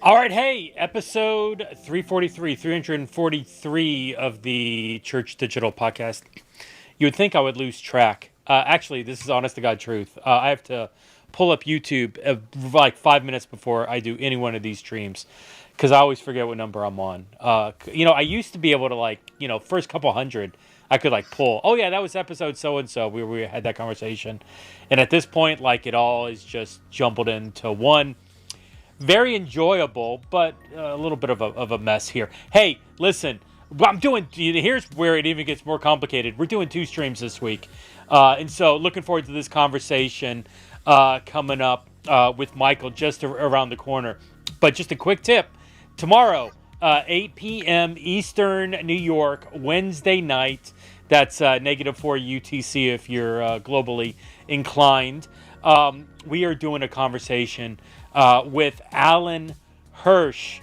All right, hey, episode 343 of the Church.digital podcast. You would think I would lose track. Actually, this is honest to God truth. I have to pull up YouTube like 5 minutes before I do any one of these streams because I always forget what number I'm on. I used to be able to first couple hundred, I could pull. Oh yeah, that was episode so and so. We had that conversation, and at this point, it all is just jumbled into one. Very enjoyable, but a little bit of a mess here. Hey, listen, here's where it even gets more complicated. We're doing 2 streams this week. And so looking forward to this conversation coming up with Michael just around the corner. But just a quick tip. Tomorrow, 8 p.m. Eastern New York, Wednesday night. That's -4 UTC if you're globally inclined. We are doing a conversation with Alan Hirsch,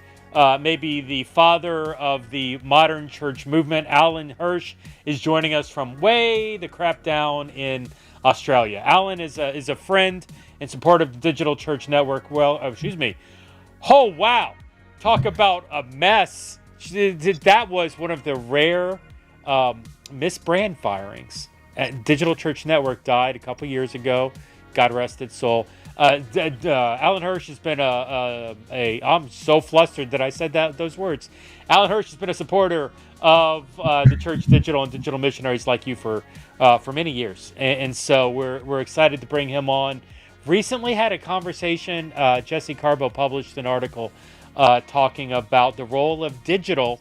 maybe the father of the modern church movement. Alan Hirsch is joining us from way the crap down in Australia. Alan is a friend and support of the Digital Church Network. Oh, wow. Talk about a mess. That was one of the rare misbrand firings. Digital Church Network died a couple years ago. God rest its soul. Alan Hirsch has been I'm so flustered that I said those words. Alan Hirsch has been a supporter of the Church Digital and digital missionaries like you for many years, and so we're excited to bring him on. Recently had a conversation. Jesse Carbo published an article talking about the role of digital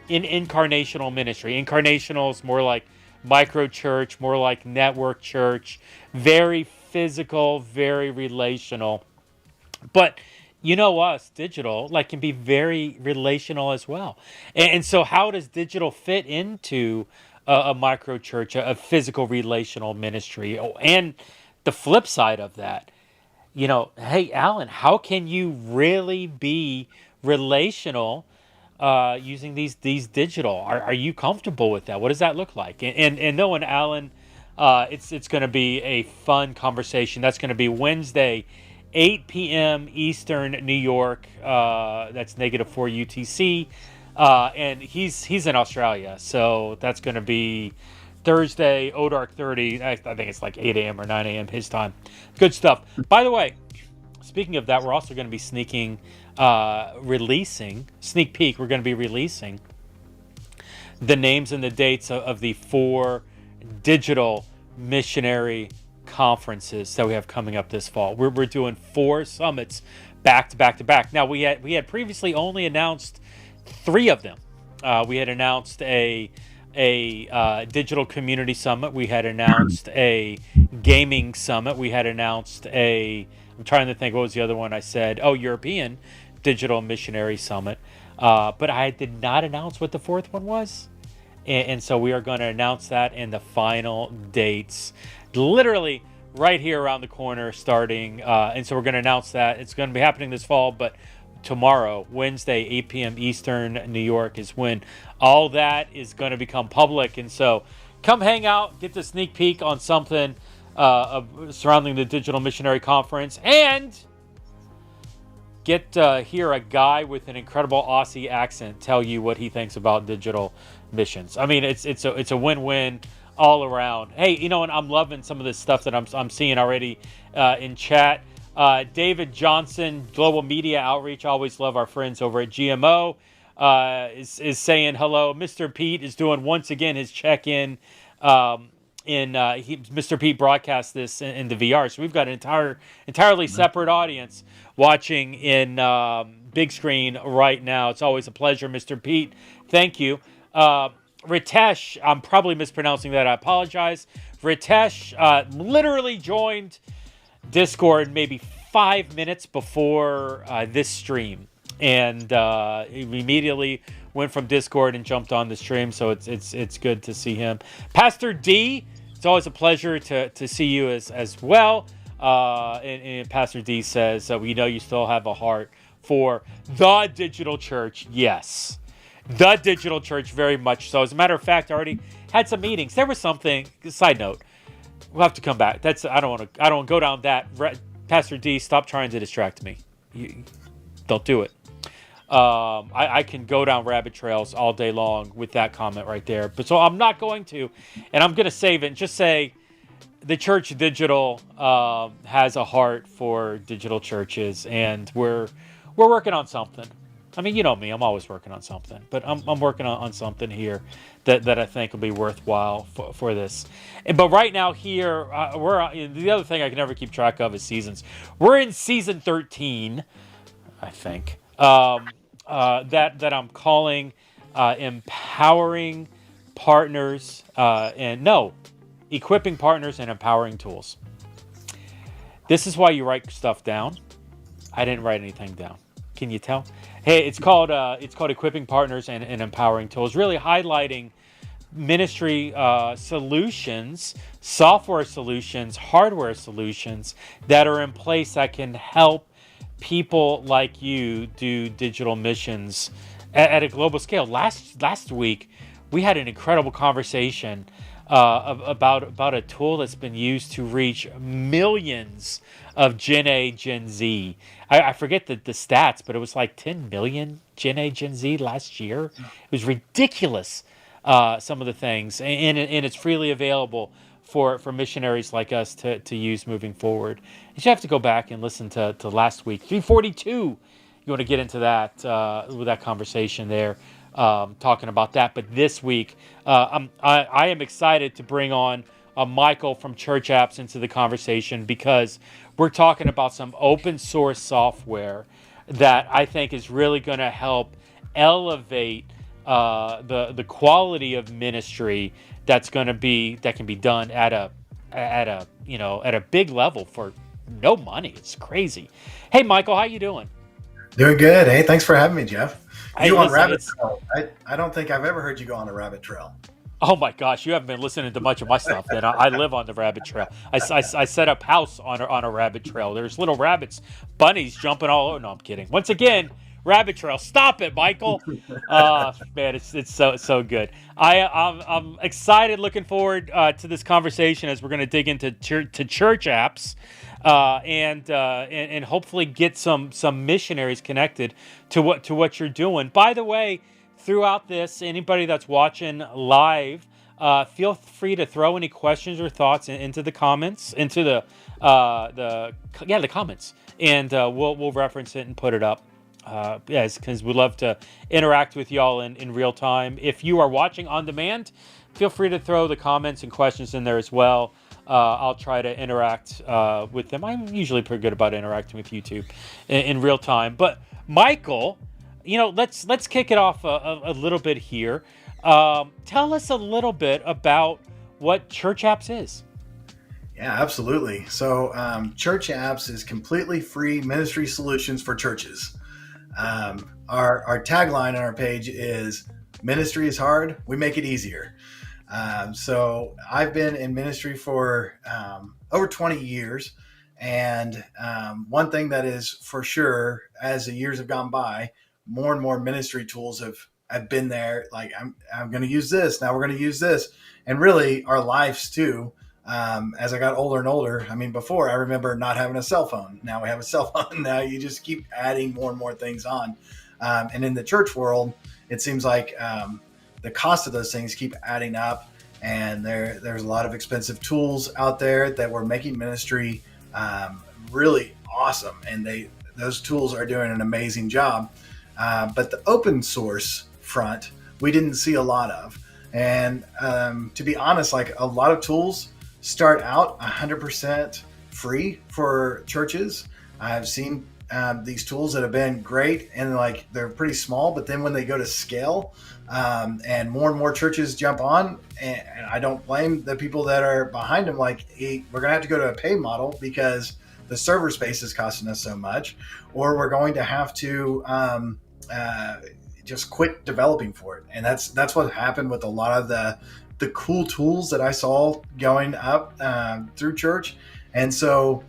in incarnational ministry. Incarnational is more like microchurch, more like network church, very physical, very relational. But us, digital, can be very relational as well. And so how does digital fit into a microchurch, a physical relational ministry? Oh, and the flip side of that, hey, Alan, how can you really be relational using these digital? Are you comfortable with that? What does that look like? And knowing Alan, it's going to be a fun conversation. That's going to be Wednesday, 8 p.m. Eastern New York. That's -4 UTC, and he's in Australia, so that's going to be Thursday, Dark 30. I think it's 8 a.m. or 9 a.m. his time. Good stuff. By the way, speaking of that, we're also going to be sneak peek. We're going to be releasing the names and the dates of the 4 digital missionary conferences that we have coming up this fall. We're doing 4 summits back to back. Now we had previously only announced 3 of them. We had announced a digital community summit. We had announced a gaming summit. We had announced I'm trying to think, what was the other one I said? Oh, European Digital Missionary Summit. But I did not announce what the 4th one was. And so we are going to announce that in the final dates, literally right here around the corner starting. And so we're going to announce that. It's going to be happening this fall, but tomorrow, Wednesday, 8 p.m. Eastern, New York, is when all that is going to become public. And so come hang out, get the sneak peek on something surrounding the Digital Missionary Conference, and get to hear a guy with an incredible Aussie accent tell you what he thinks about digital missions. I mean, it's a win-win all around. Hey, and I'm loving some of this stuff that I'm seeing already in chat. David Johnson, Global Media Outreach, always love our friends over at GMO, is saying hello. Mr. Pete is doing once again his check-in. Mr. Pete broadcast this in the VR, so we've got an entirely separate audience watching in big screen right now. It's always a pleasure, Mr. Pete. Thank you. Ritesh, I'm probably mispronouncing that. I apologize. Ritesh literally joined Discord maybe 5 minutes before this stream, and he immediately went from Discord and jumped on the stream. So it's good to see him. Pastor D, it's always a pleasure to see you as well. And Pastor D says, we know you still have a heart for the digital church. Yes, the digital church, very much so. As a matter of fact, I already had some meetings. There was something, side note, we'll have to come back. I don't want to go down that. Pastor D, stop trying to distract me. Don't do it. I can go down rabbit trails all day long with that comment right there. But so I'm not going to, and I'm going to save it and just say the Church Digital has a heart for digital churches, and we're working on something. I mean, you know me, I'm always working on something, but I'm working on something here that I think will be worthwhile for this. But right now here, the other thing I can never keep track of is seasons. We're in season 13, I think, that I'm calling empowering partners equipping partners and empowering tools. This is why you write stuff down. I didn't write anything down. Can you tell? Hey, it's called equipping partners and empowering tools. Really highlighting ministry solutions, software solutions, hardware solutions that are in place that can help people like you do digital missions at a global scale. Last week, we had an incredible conversation about a tool that's been used to reach millions of Gen A, Gen Z. I forget the stats, but it was like 10 million Gen A, Gen Z last year. It was ridiculous, some of the things. And it's freely available for missionaries like us to use moving forward. You have to go back and listen to last week. 342, you want to get into that with that conversation there. Talking about that, but this week I am excited to bring on Michael from Church Apps into the conversation, because we're talking about some open source software that I think is really going to help elevate the quality of ministry that can be done at a big level for no money. It's crazy. Hey, Michael, how you doing? Doing good. Hey, thanks for having me, Jeff. You on Listen, rabbit trail? I don't think I've ever heard you go on a rabbit trail. oh my gosh, you haven't been listening to much of my stuff. Then I live on the rabbit trail. I set up house on a rabbit trail. There's little rabbits, bunnies jumping all over. No, I'm kidding. Once again, rabbit trail. Stop it, Michael. Man, it's so good. I'm excited, looking forward to this conversation as we're going to dig into church apps. And hopefully get some missionaries connected to what you're doing. By the way, throughout this, anybody that's watching live, feel free to throw any questions or thoughts into the comments, into the comments, and we'll reference it and put it up. Yes, because we'd love to interact with y'all in real time. If you are watching on demand, feel free to throw the comments and questions in there as well. I'll try to interact with them. I'm usually pretty good about interacting with YouTube in real time. But Michael, let's kick it off a little bit here. Tell us a little bit about what Church Apps is. Yeah, absolutely. So Church Apps is completely free ministry solutions for churches. Our tagline on our page is "Ministry is hard, we make it easier." So I've been in ministry for over 20 years. And one thing that is for sure, as the years have gone by, more and more ministry tools have been there. Like, I'm going to use this. Now we're going to use this. And really our lives too. As I got older and older, I mean, before I remember not having a cell phone. Now we have a cell phone. Now you just keep adding more and more things on. And in the church world, it seems like the cost of those things keep adding up, and there's a lot of expensive tools out there that were making ministry really awesome, and those tools are doing an amazing job. But the open source front, we didn't see a lot of, and to be honest, like a lot of tools start out 100% free for churches. I've seen these tools that have been great, and like they're pretty small, but then when they go to scale, and more churches jump on, and I don't blame the people that are behind them. Like, hey, we're gonna have to go to a pay model because the server space is costing us so much, or we're going to have to just quit developing for it. And that's what happened with a lot of the cool tools that I saw going up through church. And so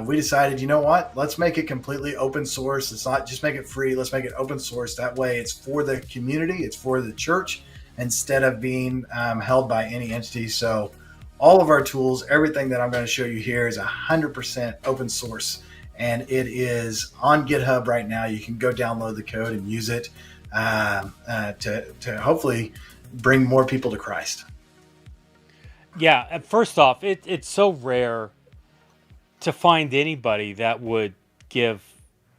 we decided, you know what, let's make it completely open source. Let's not just make it free. Let's make it open source. That way it's for the community. It's for the church instead of being held by any entity. So all of our tools, everything that I'm going to show you here is 100% open source. and it is on GitHub right now. You can go download the code and use it to hopefully bring more people to Christ. Yeah, first off, it's so rare to find anybody that would give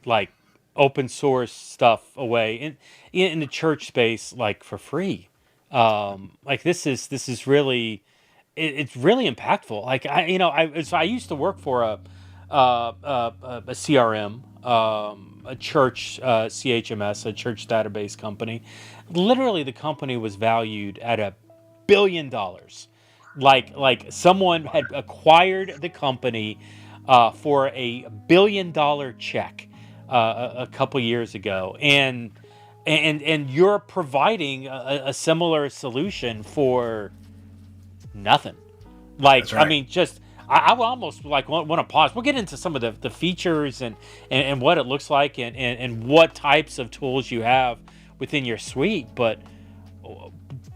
like open source stuff away in the church space like for free. Like this is really it's really impactful. Like I used to work for a CRM, a church CHMS, a church database company. Literally, the company was valued at $1 billion. Like someone had acquired the company for $1 billion check a couple years ago, and you're providing a similar solution for nothing. Like, That's right. I mean, just I will almost like want to pause. We'll get into some of the features and what it looks like and what types of tools you have within your suite. But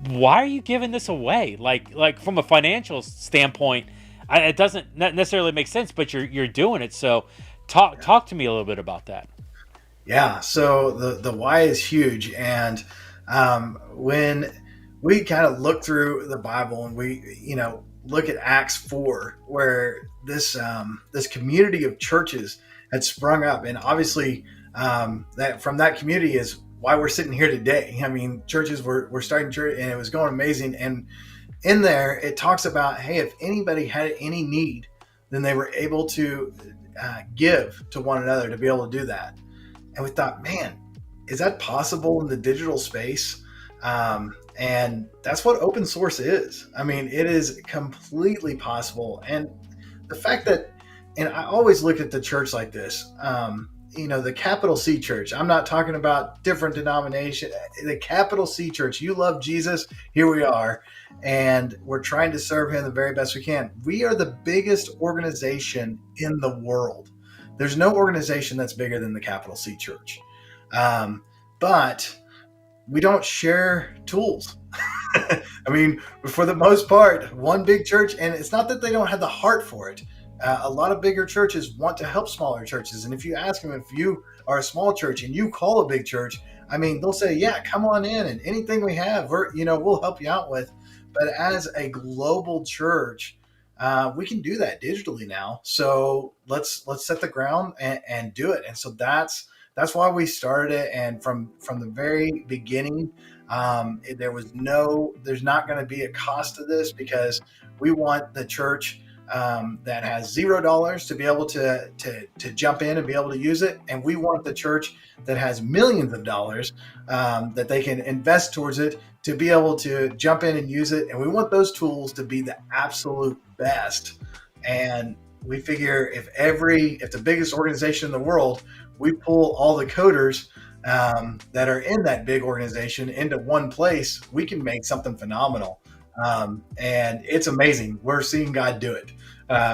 why are you giving this away? Like from a financial standpoint, it doesn't necessarily make sense. But you're doing it. So talk to me a little bit about that. Yeah, so the why is huge, and when we kind of look through the Bible and we look at Acts 4, where this community of churches had sprung up, and obviously that from that community is why we're sitting here today. I mean, churches were starting church, and it was going amazing. And in there, it talks about, hey, if anybody had any need, then they were able to give to one another to be able to do that. And we thought, man, is that possible in the digital space? And that's what open source is. I mean, it is completely possible. And the fact that, and I always look at the church like this, the capital C church. I'm not talking about different denomination. The capital C church, you love Jesus, here we are. And we're trying to serve him the very best we can. We are the biggest organization in the world. There's no organization that's bigger than the capital C church. But we don't share tools. I mean, for the most part, one big church, and it's not that they don't have the heart for it. A lot of bigger churches want to help smaller churches. And if you ask them, if you are a small church and you call a big church, I mean, they'll say, yeah, come on in, and anything we have, we'll help you out with. But as a global church, we can do that digitally now. So let's set the ground and do it. And so that's why we started it. And from the very beginning, there's not going to be a cost to this, because we want the church that has $0 to be able to jump in and be able to use it. And we want the church that has millions of dollars that they can invest towards it to be able to jump in and use it. And we want those tools to be the absolute best. And we figure if the biggest organization in the world, we pull all the coders that are in that big organization into one place, we can make something phenomenal. And it's amazing. We're seeing God do it.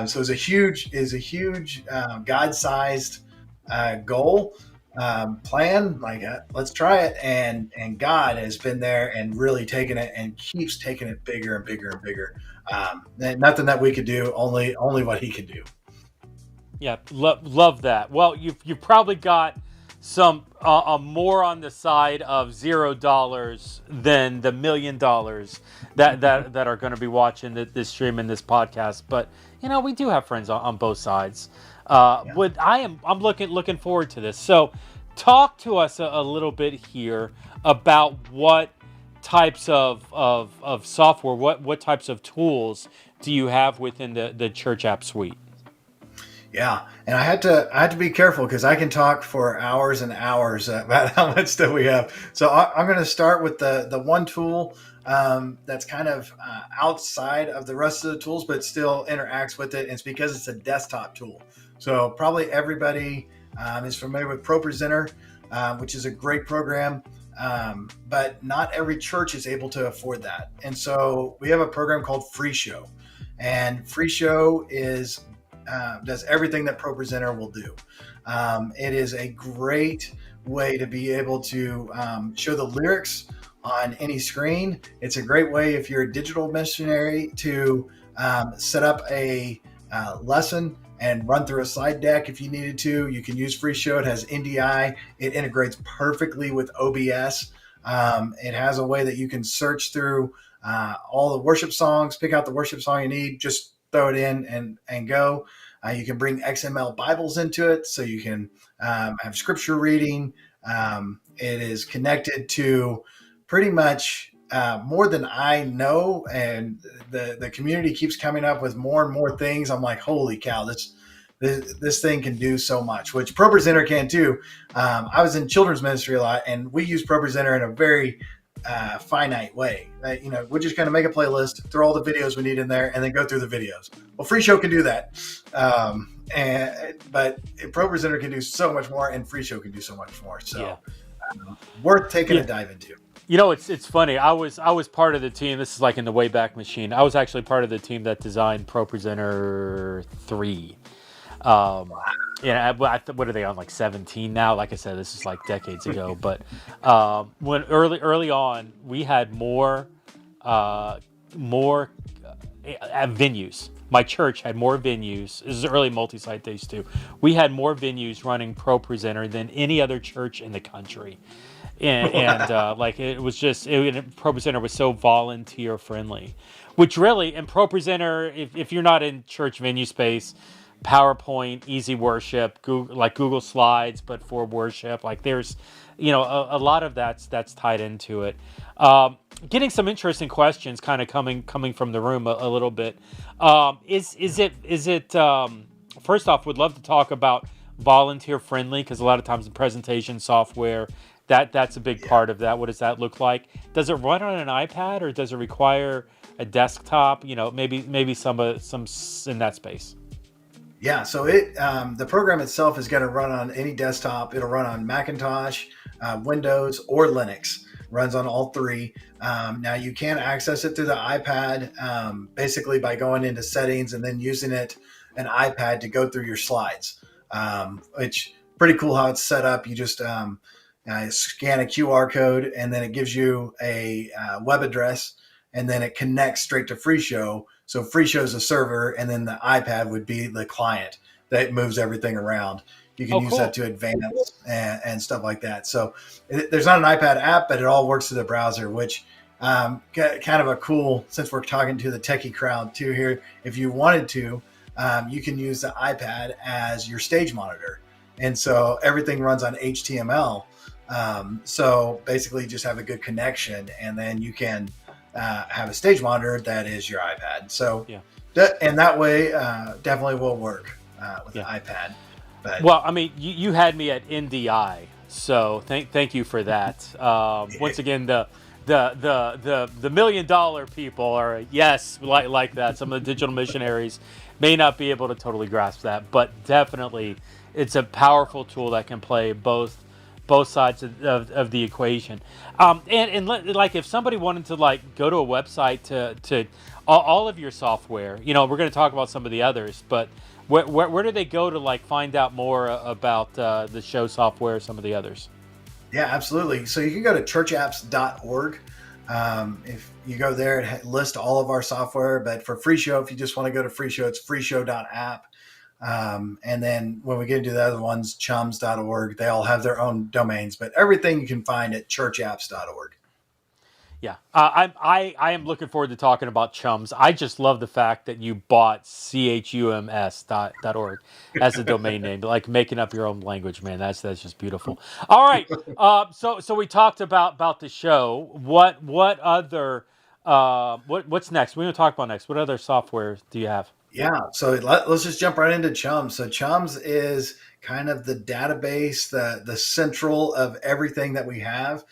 So it's a huge God-sized goal, plan. Like, let's try it. And God has been there and really taken it and keeps taking it bigger and bigger and bigger. Nothing that we could do, only what he could do. Yeah, love that. Well, you've probably got some more on the side of $0 than the $1 million that are going to be watching this stream and this podcast. But we do have friends on both sides. But I'm looking forward to this. So, talk to us a little bit here about what types of software, what types of tools do you have within the Church App suite? Yeah, and I had to be careful, because I can talk for hours and hours about how much stuff we have. So I'm going to start with the one tool that's kind of outside of the rest of the tools, but still interacts with it. And it's because it's a desktop tool. So probably everybody is familiar with ProPresenter, which is a great program, but not every church is able to afford that. And so we have a program called Free Show, and Free Show does everything that ProPresenter will do. It is a great way to be able to show the lyrics on any screen. It's a great way, if you're a digital missionary, to set up a lesson and run through a slide deck if you needed to. You can use Free Show. It has NDI. It integrates perfectly with OBS. It has a way that you can search through all the worship songs, pick out the worship song you need, just throw it in and go. You can bring XML Bibles into it, so you can have scripture reading. It is connected to pretty much more than I know, and the community keeps coming up with more and more things. I'm like, holy cow, this thing can do so much, which ProPresenter can too. I was in children's ministry a lot, and we use ProPresenter in a very finite way. We're just going to make a playlist, throw all the videos we need in there, and then go through the videos. Well, Free Show can do that, but ProPresenter can do so much more, and Free Show can do so much more. So, worth taking a dive into. It's funny. I was part of the team. This is like in the Wayback Machine. I was actually part of the team that designed ProPresenter 3. What are they on, like 17 now? Like I said, this is like decades ago. But when early on, we had more venues. My church had more venues. This is early multi-site days too. We had more venues running ProPresenter than any other church in the country. ProPresenter was so volunteer friendly, which really, and ProPresenter, if you're not in church venue space, PowerPoint, easy worship, Google Slides, but for worship, like there's, a lot of that's tied into it. Getting some interesting questions kind of coming from the room a little bit. Is it first off, would love to talk about volunteer friendly, because a lot of times in presentation software, that's a big part of that. What does that look like? Does it run on an iPad, or does it require a desktop? Maybe some in that space. Yeah, so the program itself is going to run on any desktop. It'll run on Macintosh, Windows, or Linux. Runs on all three. Now you can access it through the iPad, basically by going into settings and then using an iPad to go through your slides, which pretty cool how it's set up. You just scan a QR code, and then it gives you a web address, and then it connects straight to Free Show. So Free Show is a server, and then the iPad would be the client that moves everything around. You can use that to advance and stuff like that. So there's not an iPad app, but it all works through the browser, which kind of a cool, since we're talking to the techie crowd too here, if you wanted to, you can use the iPad as your stage monitor. And so everything runs on HTML. So basically just have a good connection, and then you can have a stage monitor that is your iPad. So and that way definitely will work with the iPad. But, well, I mean, you had me at NDI, so thank you for that. Once again, the $1 million people are like that. Some of the digital missionaries may not be able to totally grasp that, but definitely it's a powerful tool that can play both sides of the equation. And like if somebody wanted to go to a website to all of your software, we're going to talk about some of the others, but where do they go to find out more about the show software, some of the others? Yeah, absolutely. So you can go to churchapps.org. If you go there, it lists all of our software. But for Free Show, if you just want to go to Free Show, it's freeshow.app. And then when we get into the other ones, chums.org, they all have their own domains, but everything you can find at churchapps.org. Yeah, I am looking forward to talking about Chums. I just love the fact that you bought chums.org as a domain name, making up your own language, man. That's just beautiful. All right, so we talked about the show. What other what's next? We're going to talk about next. What other software do you have? Yeah, so let's just jump right into Chums. So Chums is kind of the database, the central of everything that we have,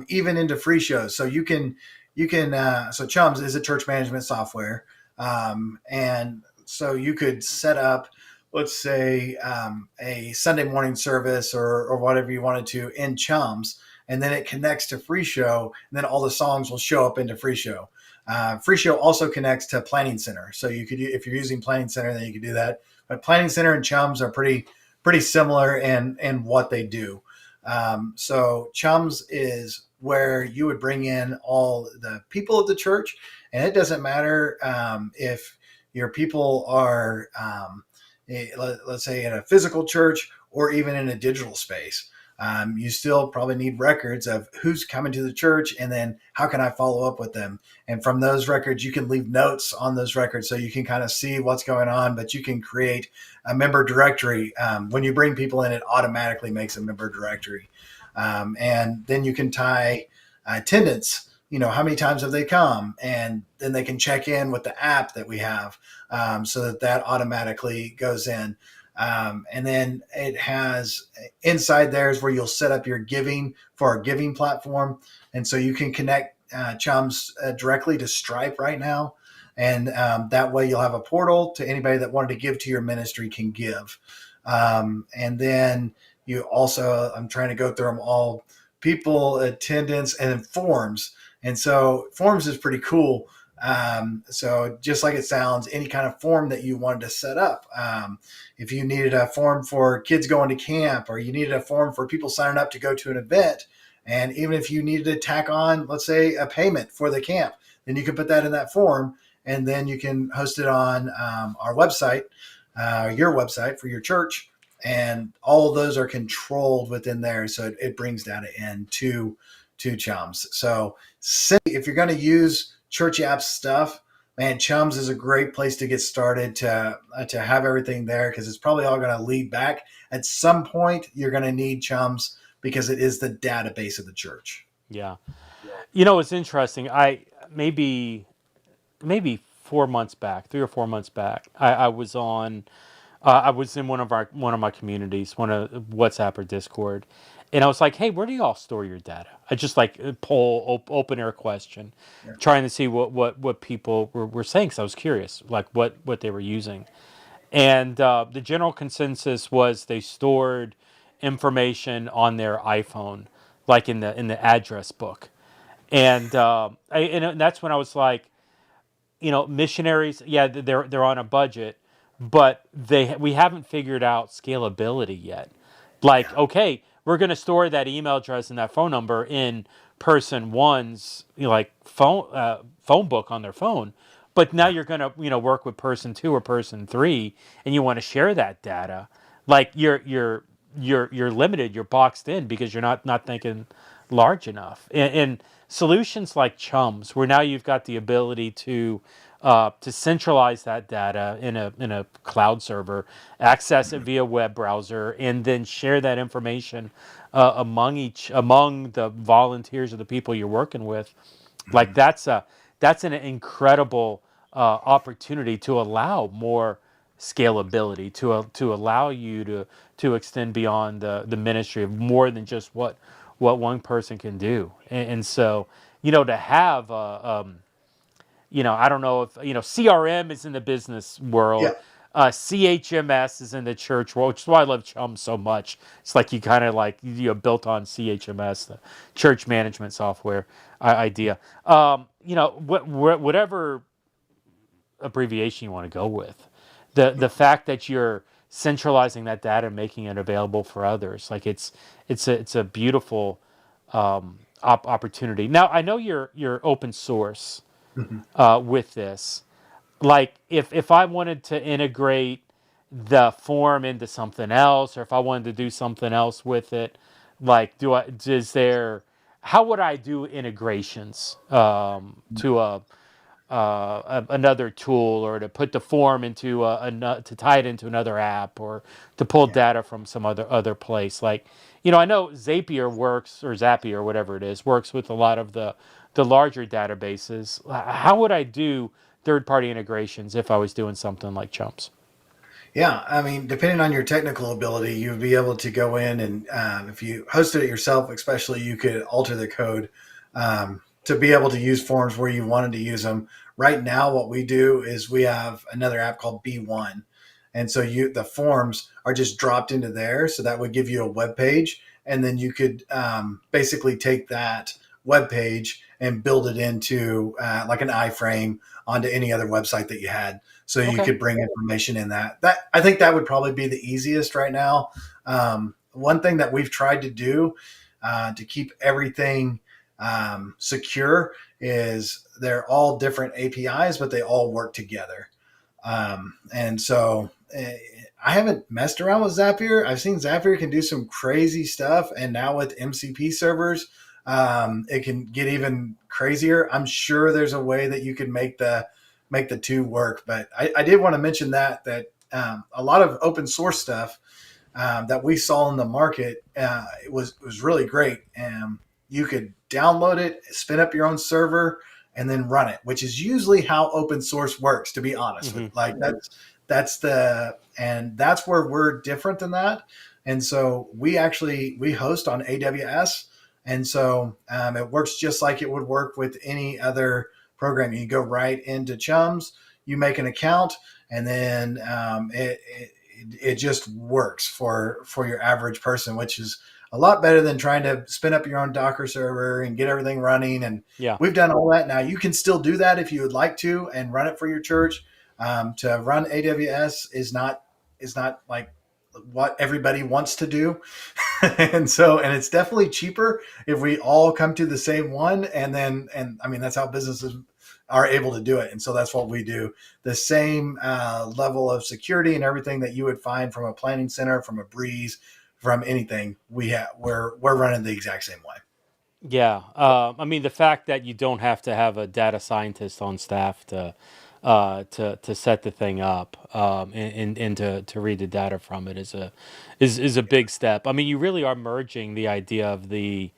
even into Free Shows. So you can so Chums is a church management software, and so you could set up, let's say, a Sunday morning service or whatever you wanted to in Chums, and then it connects to Free Show, and then all the songs will show up into Free Show. Free Show also connects to Planning Center, so you could, if you're using Planning Center, then you could do that. But Planning Center and Chums are pretty similar in what they do. So Chums is where you would bring in all the people of the church, and it doesn't matter if your people are let's say in a physical church or even in a digital space. You still probably need records of who's coming to the church and then how can I follow up with them. And from those records, you can leave notes on those records so you can kind of see what's going on, but you can create a member directory. When you bring people in, it automatically makes a member directory. And then you can tie attendance, how many times have they come? And then they can check in with the app that we have, so that automatically goes in. And then it has inside there is where you'll set up your giving for our giving platform. And so you can connect Chums directly to Stripe right now. And that way you'll have a portal to anybody that wanted to give to your ministry can give. And then you also, I'm trying to go through them all, people, attendance, and then forms. And so forms is pretty cool. So just like it sounds, any kind of form that you wanted to set up. If you needed a form for kids going to camp, or you needed a form for people signing up to go to an event, and even if you needed to tack on, let's say, a payment for the camp, then you can put that in that form, and then you can host it on our website, your website for your church, and all of those are controlled within there. So it brings data in to Chums. So if you're going to use Church App stuff, man, Chums is a great place to get started to have everything there, because it's probably all going to lead back. At some point, you're going to need Chums because it is the database of the church. Yeah. It's interesting. Maybe 4 months back, 3 or 4 months back, I was on. I was in one of my communities, one of WhatsApp or Discord, and I was like, "Hey, where do y'all store your data?" I just like open air question, trying to see what people were saying, because I was curious, like what they were using, and the general consensus was they stored information on their iPhone, like in the address book, and and that's when I was like, missionaries, yeah, they're on a budget, but we haven't figured out scalability yet. Like, Yeah. okay, we're going to store that email address and that phone number in person one's like phone book on their phone, but now you're going to work with person two or person three, and you want to share that data. Like you're limited, you're boxed in because you're not thinking large enough. And solutions like Chums, where now you've got the ability to centralize that data in a cloud server, access it via web browser, and then share that information among the volunteers or the people you're working with. Like that's an incredible opportunity to allow more scalability, to allow you to extend beyond the ministry of more than just what one person can do. And so to have I don't know if CRM is in the business Yeah. world. CHMS is in the church world, which is why I love Chum so much. It's like you kind of like built on CHMS, the church management software idea. Whatever abbreviation you want to go with, the fact that you're centralizing that data and making it available for others, like it's a beautiful opportunity. Now I know you're open source Mhm. with this. Like if I wanted to integrate the form into something else, or if I wanted to do something else with it, like how would I do integrations to another tool, or to put the form into to tie it into another app, or to pull Yeah. data from some other place? Like, I know Zapier works, or Zapier, or whatever it is, works with a lot of the larger databases. How would I do third-party integrations if I was doing something like Chumps? Yeah, I mean, depending on your technical ability, you'd be able to go in and if you hosted it yourself, especially, you could alter the code to be able to use forms where you wanted to use them. Right now, what we do is we have another app called B1, and so the forms are just dropped into there. So that would give you a web page, and then you could basically take that web page and build it into like an iframe onto any other website that you had, so you Okay. could bring information in that I think that would probably be the easiest right now. One thing that we've tried to do to keep everything secure is they're all different APIs, but they all work together. And so I haven't messed around with Zapier. I've seen Zapier can do some crazy stuff, and now with MCP servers, it can get even crazier. I'm sure there's a way that you could make the two work. But I did want to mention that a lot of open source stuff that we saw in the market it was really great. You could download it, spin up your own server, and then run it, which is usually how open source works. To be honest with, Hmm. like that's where we're different than that. And so we host on AWS, and so it works just like it would work with any other program. You go right into Chums, you make an account, and then it just works for your average person, which is a lot better than trying to spin up your own Docker server and get everything running. And Yeah. we've done all that. Now you can still do that if you would like to and run it for your church. To run AWS is not like what everybody wants to do. And it's definitely cheaper if we all come to the same one. And I mean, that's how businesses are able to do it. And so that's what we do. The same level of security and everything that you would find from a planning center, from a Breeze, from anything we're running the exact same way. Yeah. I mean, the fact that you don't have to have a data scientist on staff to set the thing up and to read the data from it is a big step. I mean, you really are merging the idea of the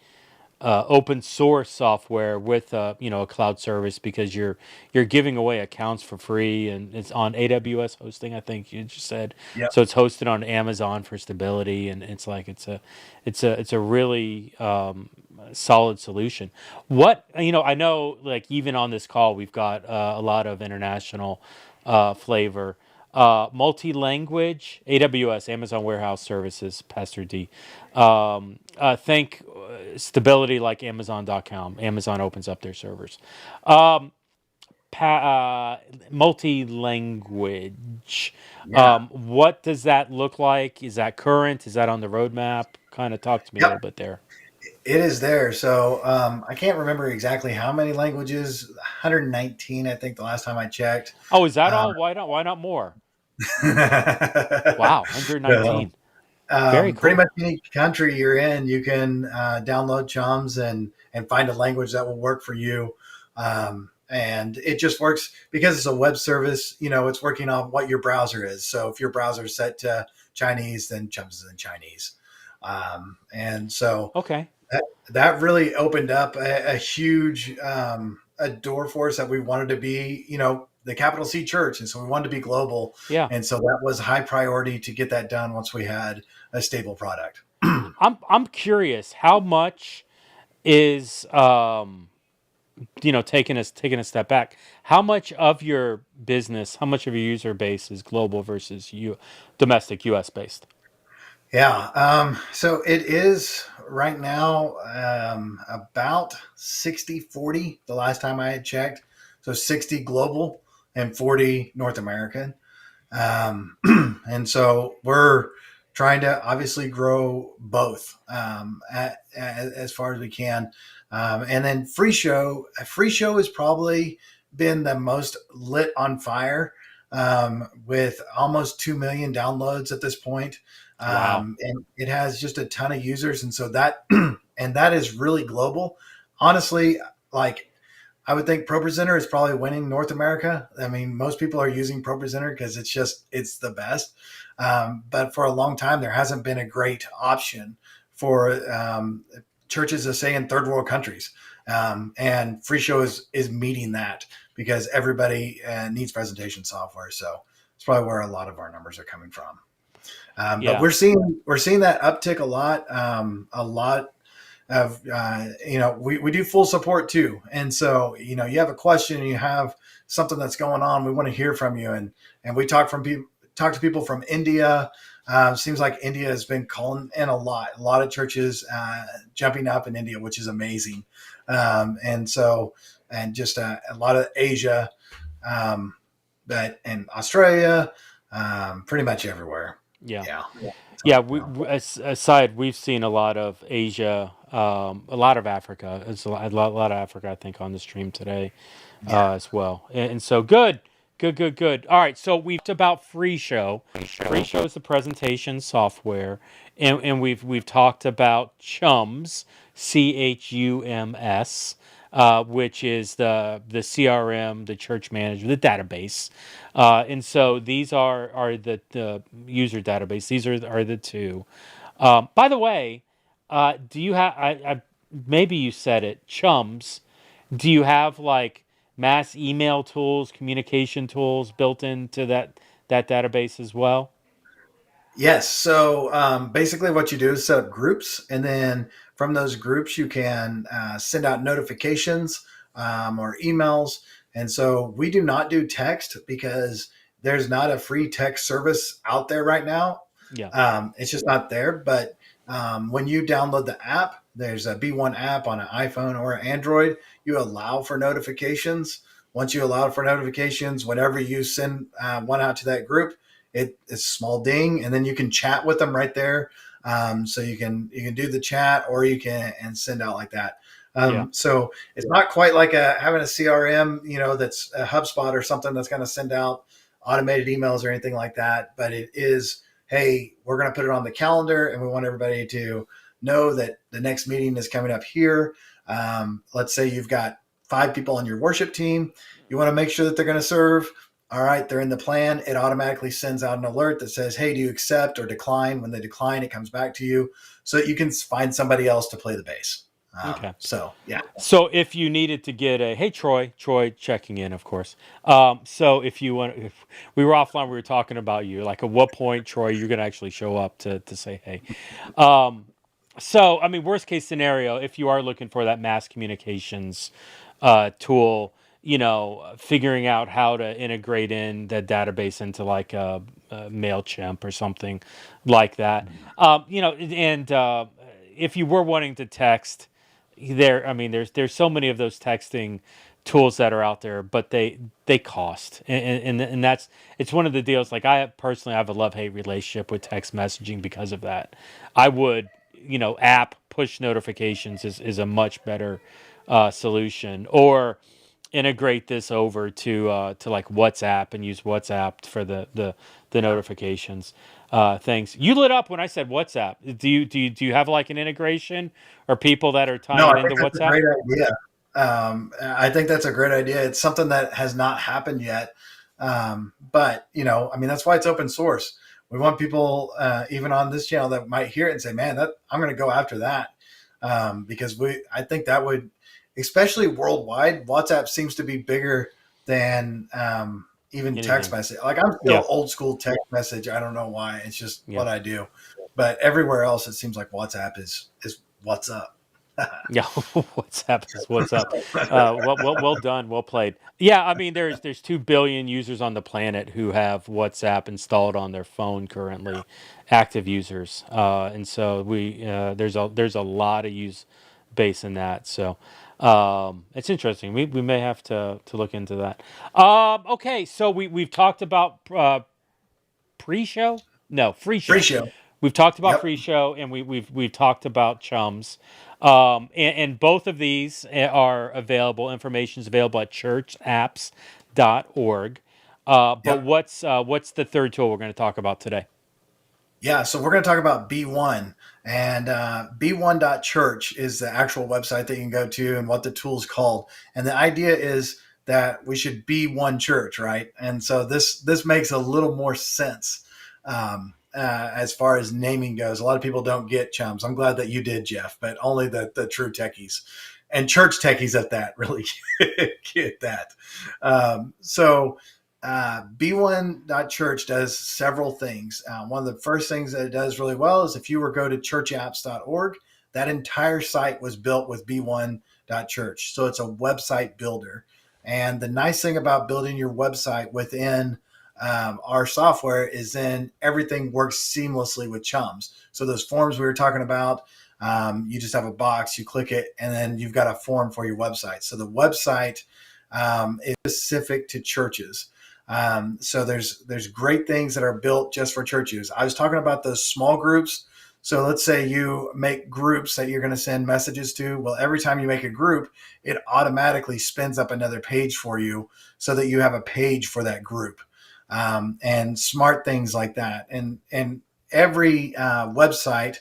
open source software with a cloud service, because you're giving away accounts for free, and it's on AWS hosting, I think you just said. Yep. So it's hosted on Amazon for stability, and it's like it's a really solid solution. What I know, like, even on this call we've got a lot of international flavor. Multi-language, AWS, Amazon Warehouse Services, Pastor D. Think stability like Amazon.com. Amazon opens up their servers. Um, multi-language. Yeah. What does that look like? Is that current? Is that on the roadmap? Kind of talk to me a little Yep. bit there. It is there. So I can't remember exactly how many languages. 119, I think, the last time I checked. Oh, is that Uh, all? Why not more? Wow, so, 119. Very pretty cool. much any country you're in, you can download Chums and find a language that will work for you. And it just works because it's a web service. It's working on what your browser is. So if your browser is set to Chinese, then Chums is in Chinese. And so Okay. that really opened up a huge a door for us that we wanted to be, the capital C church. And so we wanted to be global. Yeah. And so that was high priority to get that done once we had a stable product. I'm curious, how much is taking a step back, how much of your business, how much of your user base is global versus domestic US based? Yeah. So it is right now about 60-40 the last time I had checked. So 60 global and 40 North American. And so we're trying to obviously grow both as far as we can. And then free show has probably been the most lit on fire with almost 2 million downloads at this point. Wow. And it has just a ton of users. And so that, and that is really global. Honestly, like I would think ProPresenter is probably winning North America. I mean, most people are using ProPresenter because it's the best. But for a long time, there hasn't been a great option for churches to say in third world countries. And Free Show is meeting that because everybody needs presentation software. So it's probably where a lot of our numbers are coming from. But Yeah. we're seeing that uptick a lot. A lot of we do full support too, and so you have a question and you have something that's going on, we want to hear from you, and we talk to people from India. Seems like India has been calling in a lot of churches jumping up in India, which is amazing. And just a lot of Asia, but and Australia, pretty much everywhere. Yeah. Yeah. Yeah, So, aside, we've seen a lot of Asia, a lot of Africa. It's a lot of Africa, I think, on the stream today yeah. as well. And so good, Good. All right, so we've talked about Free Show. Free Show is the presentation software, and we've talked about Chums, Chums, which is the CRM, the church management, the database, and so these are the user database. These are the two. By the way, do you have? Maybe you said it, Chums. Do you have like mass email tools, communication tools built into that database as well? Yes. So basically, what you do is set up groups, and then from those groups, you can send out notifications or emails. And so we do not do text because there's not a free text service out there right now. Yeah. It's just not there. But when you download the app, there's a B1 app on an iPhone or an Android. You allow for notifications. Once you allow for notifications, whenever you send one out to that group, it's a small ding, and then you can chat with them right there. So you can do the chat, or you can and send out like that. Yeah. So it's not quite like having a CRM, that's a HubSpot or something that's going to send out automated emails or anything like that. But it is, hey, we're going to put it on the calendar, and we want everybody to know that the next meeting is coming up here. Let's say you've got 5 people on your worship team. You want to make sure that they're going to serve. All right, they're in the plan. It automatically sends out an alert that says, hey, do you accept or decline? When they decline, it comes back to you so that you can find somebody else to play the bass. Okay. So, yeah. So if you needed to get hey Troy checking in, of course. So if we were offline, we were talking about you. Like at what point, Troy, you're gonna actually show up to say hey. So I mean, worst case scenario, if you are looking for that mass communications tool, figuring out how to integrate in that database into like a Mailchimp or something like that. And if you were wanting to text, I mean, there's so many of those texting tools that are out there, but they cost, and it's one of the deals. Like I personally have a love-hate relationship with text messaging because of that. I would, app push notifications is a much better solution, or integrate this over to like WhatsApp and use WhatsApp for the notifications things. You lit up when I said WhatsApp. Do you have like an integration or people that are No, tying it I into think that's a WhatsApp? great idea. I think that's a great idea. It's something that has not happened yet. But, I mean, that's why it's open source. We want people, even on this channel, that might hear it and say, man, I'm going to go after that. Because I think that would, especially worldwide, WhatsApp seems to be bigger than even text Anything? message. Like I'm Yeah, still old school text message. I don't know why. It's just yeah. what I do. But everywhere else, it seems like WhatsApp is what's up. Yeah, WhatsApp is what's up. Well done, well played. Yeah, I mean, there's 2 billion users on the planet who have WhatsApp installed on their phone currently, active users, and so there's a lot of use base in that. So it's interesting. We may have to look into that. Okay, so we've talked about pre-show, no free show. Pre-show. We've talked about Yep. free show, and we've talked about Chums, and both of these are available. Information is available at churchapps.org. But Yep. what's the third tool we're going to talk about today? Yeah. So we're going to talk about B1, and B1.church is the actual website that you can go to and what the tool is called. And the idea is that we should be one church, right? And so this makes a little more sense as far as naming goes. A lot of people don't get Chums. I'm glad that you did, Jeff, but only the true techies and church techies at that really get that. B1.church does several things. One of the first things that it does really well is if you were go to churchapps.org, that entire site was built with B1.church. So it's a website builder. And the nice thing about building your website within our software is then everything works seamlessly with Chums. So those forms we were talking about, you just have a box, you click it, and then you've got a form for your website. So the website is specific to churches. So there's great things that are built just for churches. I was talking about those small groups. So let's say you make groups that you're going to send messages to. Well, every time you make a group, it automatically spins up another page for you so that you have a page for that group, and smart things like that. And every website,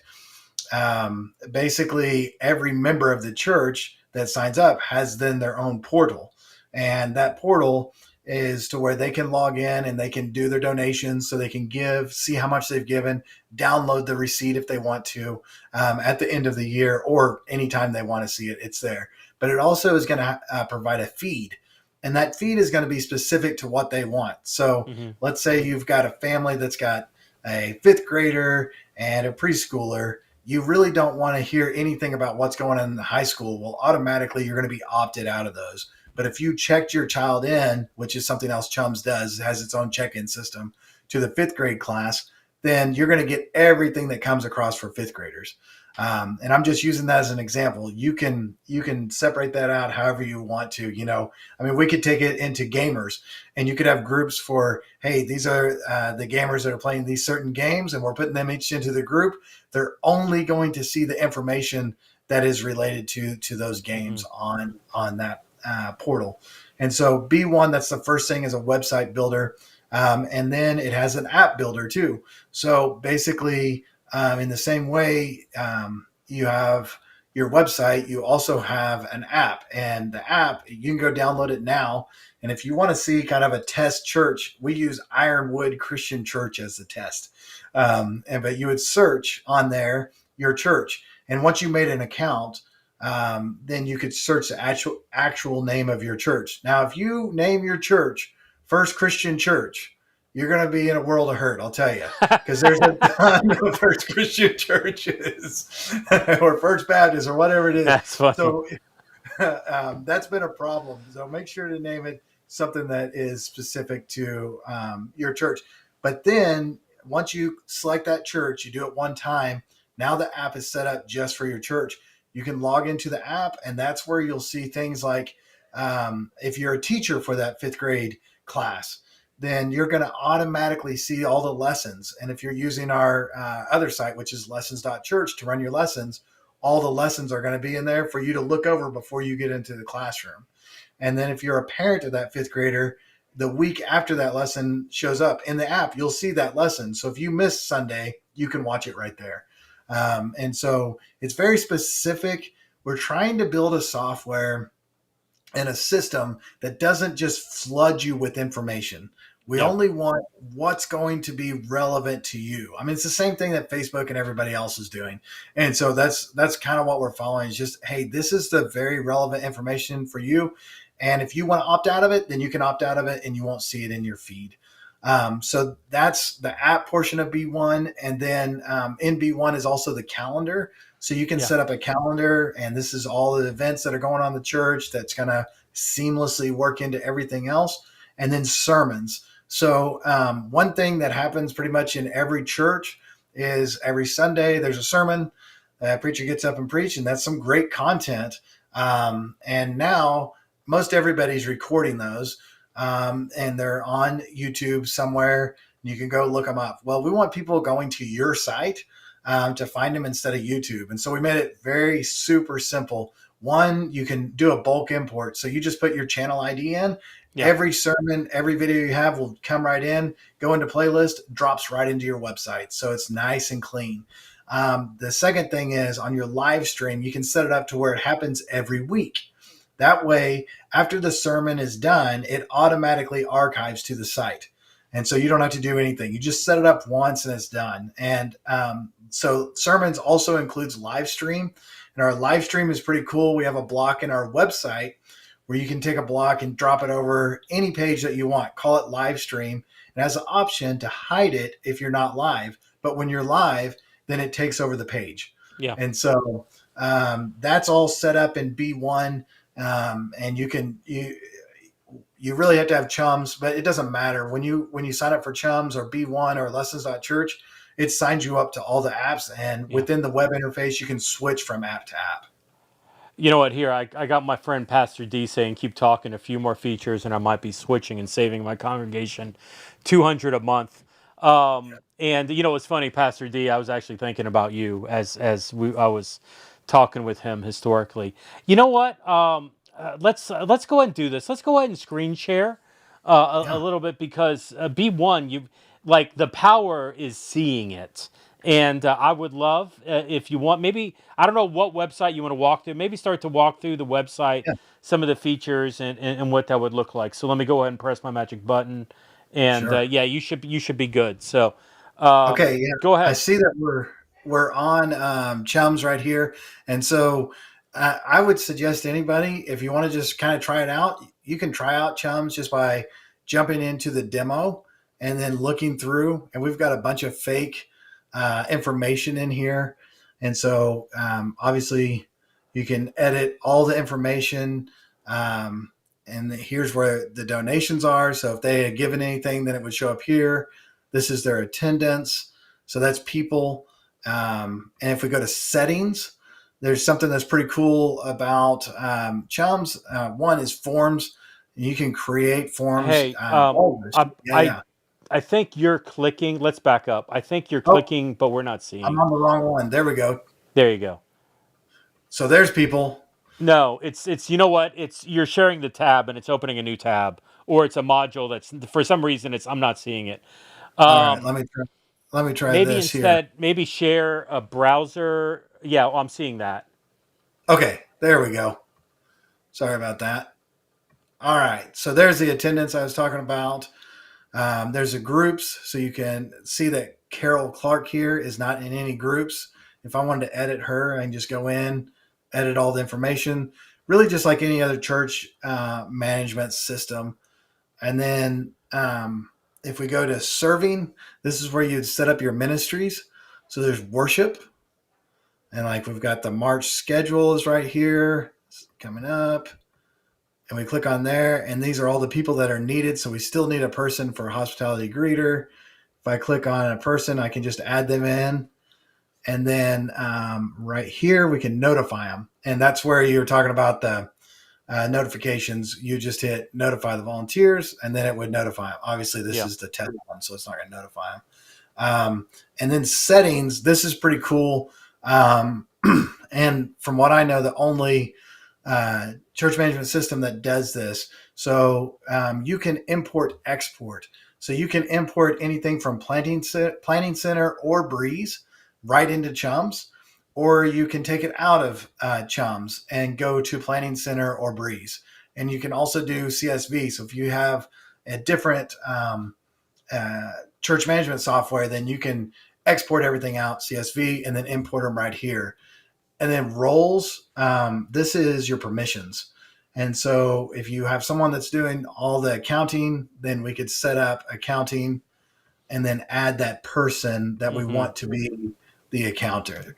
basically every member of the church that signs up has then their own portal, and that portal is to where they can log in and they can do their donations, so they can give, see how much they've given, download the receipt if they want to, at the end of the year, or anytime they want to see it, it's there. But it also is going to provide a feed, and that feed is going to be specific to what they want. So Mm-hmm. let's say you've got a family that's got a fifth grader and a preschooler. You really don't want to hear anything about what's going on in the high school. Well, automatically you're going to be opted out of those. But if you checked your child in, which is something else Chums does, it has its own check-in system, to the fifth grade class, then you're going to get everything that comes across for fifth graders. And I'm just using that as an example. You can separate that out however you want to. I mean, we could take it into gamers, and you could have groups for, hey, these are the gamers that are playing these certain games, and we're putting them each into the group. They're only going to see the information that is related to those Mm-hmm. games on that portal. And so B1, that's the first thing, is a website builder. And then it has an app builder too. So basically, in the same way, you have your website, you also have an app. And the app, you can go download it now. And if you want to see kind of a test church, we use Ironwood Christian Church as the test. But you would search on there your church. And once you made an account, then you could search the actual name of your church. Now, if you name your church First Christian Church, you're going to be in a world of hurt, I'll tell you, because there's a ton of First Christian churches or First Baptist or whatever it is. That's funny. So that's been a problem. So make sure to name it something that is specific to your church. But then once you select that church, you do it one time. Now the app is set up just for your church. You can log into the app, and that's where you'll see things like, if you're a teacher for that fifth grade class, then you're going to automatically see all the lessons. And if you're using our other site, which is lessons.church, to run your lessons, all the lessons are going to be in there for you to look over before you get into the classroom. And then if you're a parent of that fifth grader, the week after that lesson shows up in the app, you'll see that lesson. So if you miss Sunday, you can watch it right there. And so it's very specific. We're trying to build a software and a system that doesn't just flood you with information. We Yeah. only want what's going to be relevant to you. I mean, it's the same thing that Facebook and everybody else is doing. And so that's kind of what we're following, is just, hey, this is the very relevant information for you. And if you want to opt out of it, then you can opt out of it and you won't see it in your feed. So that's the app portion of B1. And then in B1 is also the calendar. So you can Yeah. set up a calendar, and this is all the events that are going on in the church that's going to seamlessly work into everything else. And then sermons. So one thing that happens pretty much in every church is every Sunday there's a sermon. A preacher gets up and preach, and that's some great content. And now most everybody's recording those, and they're on YouTube somewhere. You can go look them up. Well, we want people going to your site to find them instead of YouTube. And so we made it very super simple. One, you can do a bulk import. So you just put your channel ID in. Yeah. Every sermon, every video you have will come right in, go into playlist, drops right into your website. So it's nice and clean. The second thing is, on your live stream, you can set it up to where it happens every week. That way, after the sermon is done, it automatically archives to the site. And so you don't have to do anything. You just set it up once and it's done. And so sermons also includes live stream. And our live stream is pretty cool. We have a block in our website where you can take a block and drop it over any page that you want. Call it live stream. It has an option to hide it if you're not live. But when you're live, then it takes over the page. Yeah. And so that's all set up in B1. And you really have to have Chums, but it doesn't matter. When you sign up for Chums or B1 or lessons.church, it signs you up to all the apps. And Yeah. within the web interface, you can switch from app to app. You know what? Here, I got my friend Pastor D saying, keep talking, a few more features, and I might be switching and saving my congregation $200 a month. And it's funny, Pastor D. I was actually thinking about you I was talking with him historically. You know what? Let's go ahead and do this. Let's go ahead and screen share a Yeah. little bit because B1, you like the power is seeing it. And I would love if you want, maybe I don't know what website you want to walk through. Maybe start to walk through the website, Yeah. some of the features and what that would look like. So let me go ahead and press my magic button, and Sure. yeah, you should be good. So Okay, yeah, go I ahead. see that we're on Chums right here, and so I would suggest anybody if you want to just kind of try it out, you can try out Chums just by jumping into the demo and then looking through. And we've got a bunch of fake information in here, and so obviously you can edit all the information. Um, and here's where the donations are. So if they had given anything, then it would show up here. This is their attendance. So that's people. And if we go to settings, there's something that's pretty cool about Chums. One is forms. You can create forms. Hey, Yeah, yeah. I think you're clicking. Let's back up. I think you're Oh, clicking, but we're not I'm seeing. on the wrong one. There we go. There you go. So there's people. No, it's you know what? It's you're sharing the tab and it's opening a new tab, or it's a module that's for some reason it's I'm not seeing it. All right, Um, let me try maybe this here. instead, maybe share a browser. Yeah, I'm seeing that. Okay, there we go. Sorry about that. All right, so there's the attendance I was talking about. There's the groups, so you can see that Carol Clark here is not in any groups. If I wanted to edit her, I can just go in, edit all the information, really just like any other church management system. And then if we go to serving, this is where you'd set up your ministries. So there's worship, and like we've got the March schedule is right here it's coming up, and we click on there, and these are all the people that are needed. So we still need a person for hospitality greeter. If I click on a person, I can just add them in. And then right here, we can notify them. And that's where you were talking about the notifications. You just hit notify the volunteers, and then it would notify them. Obviously, this Yeah. is the test one, so it's not going to notify them. And then settings, this is pretty cool. And from what I know, the only church management system that does this. So you can import export. So you can import anything from Planning Center or Breeze right into Chums, or you can take it out of Chums and go to Planning Center or Breeze. And you can also do CSV. So if you have a different church management software, then you can export everything out CSV and then import them right here. And then roles, this is your permissions. And so if you have someone that's doing all the accounting, then we could set up accounting and then add that person that we Mm-hmm. want to be the accountant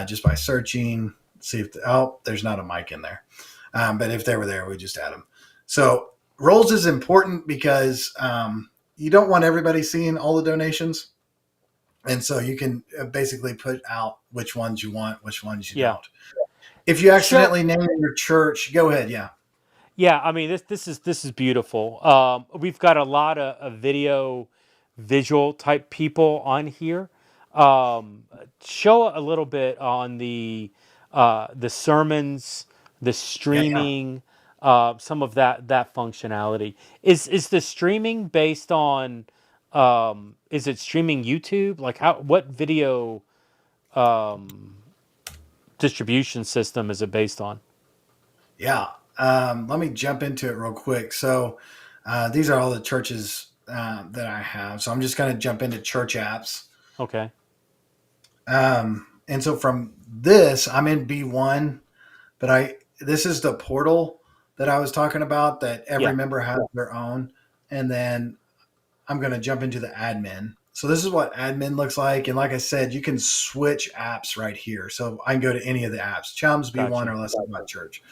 just by searching, see if, there's not a mic in there. But if they were there, we just add them. So roles is important because you don't want everybody seeing all the donations. And so you can basically put out which ones you want, which ones you Yeah. don't. If you Show. accidentally name your church, go ahead. Yeah. Yeah, I mean this is beautiful. We've got a lot of video, visual type people on here. Um, Show a little bit on the sermons, the Yeah. Yeah. streaming, some of that functionality. Is the streaming based on? Is it streaming YouTube? Like what video um, distribution system is it based on? Yeah. Let me jump into it real quick. So these are all the churches that I have. So I'm just going to jump into church apps. Okay. And so from this, I'm in B1, but this is the portal that I was talking about that every Yeah. member has their own. And then I'm going to jump into the admin. So this is what admin looks like. And like I said, you can switch apps right here. So I can go to any of the apps, Chums, B1, Gotcha. or Let's Talk About Church.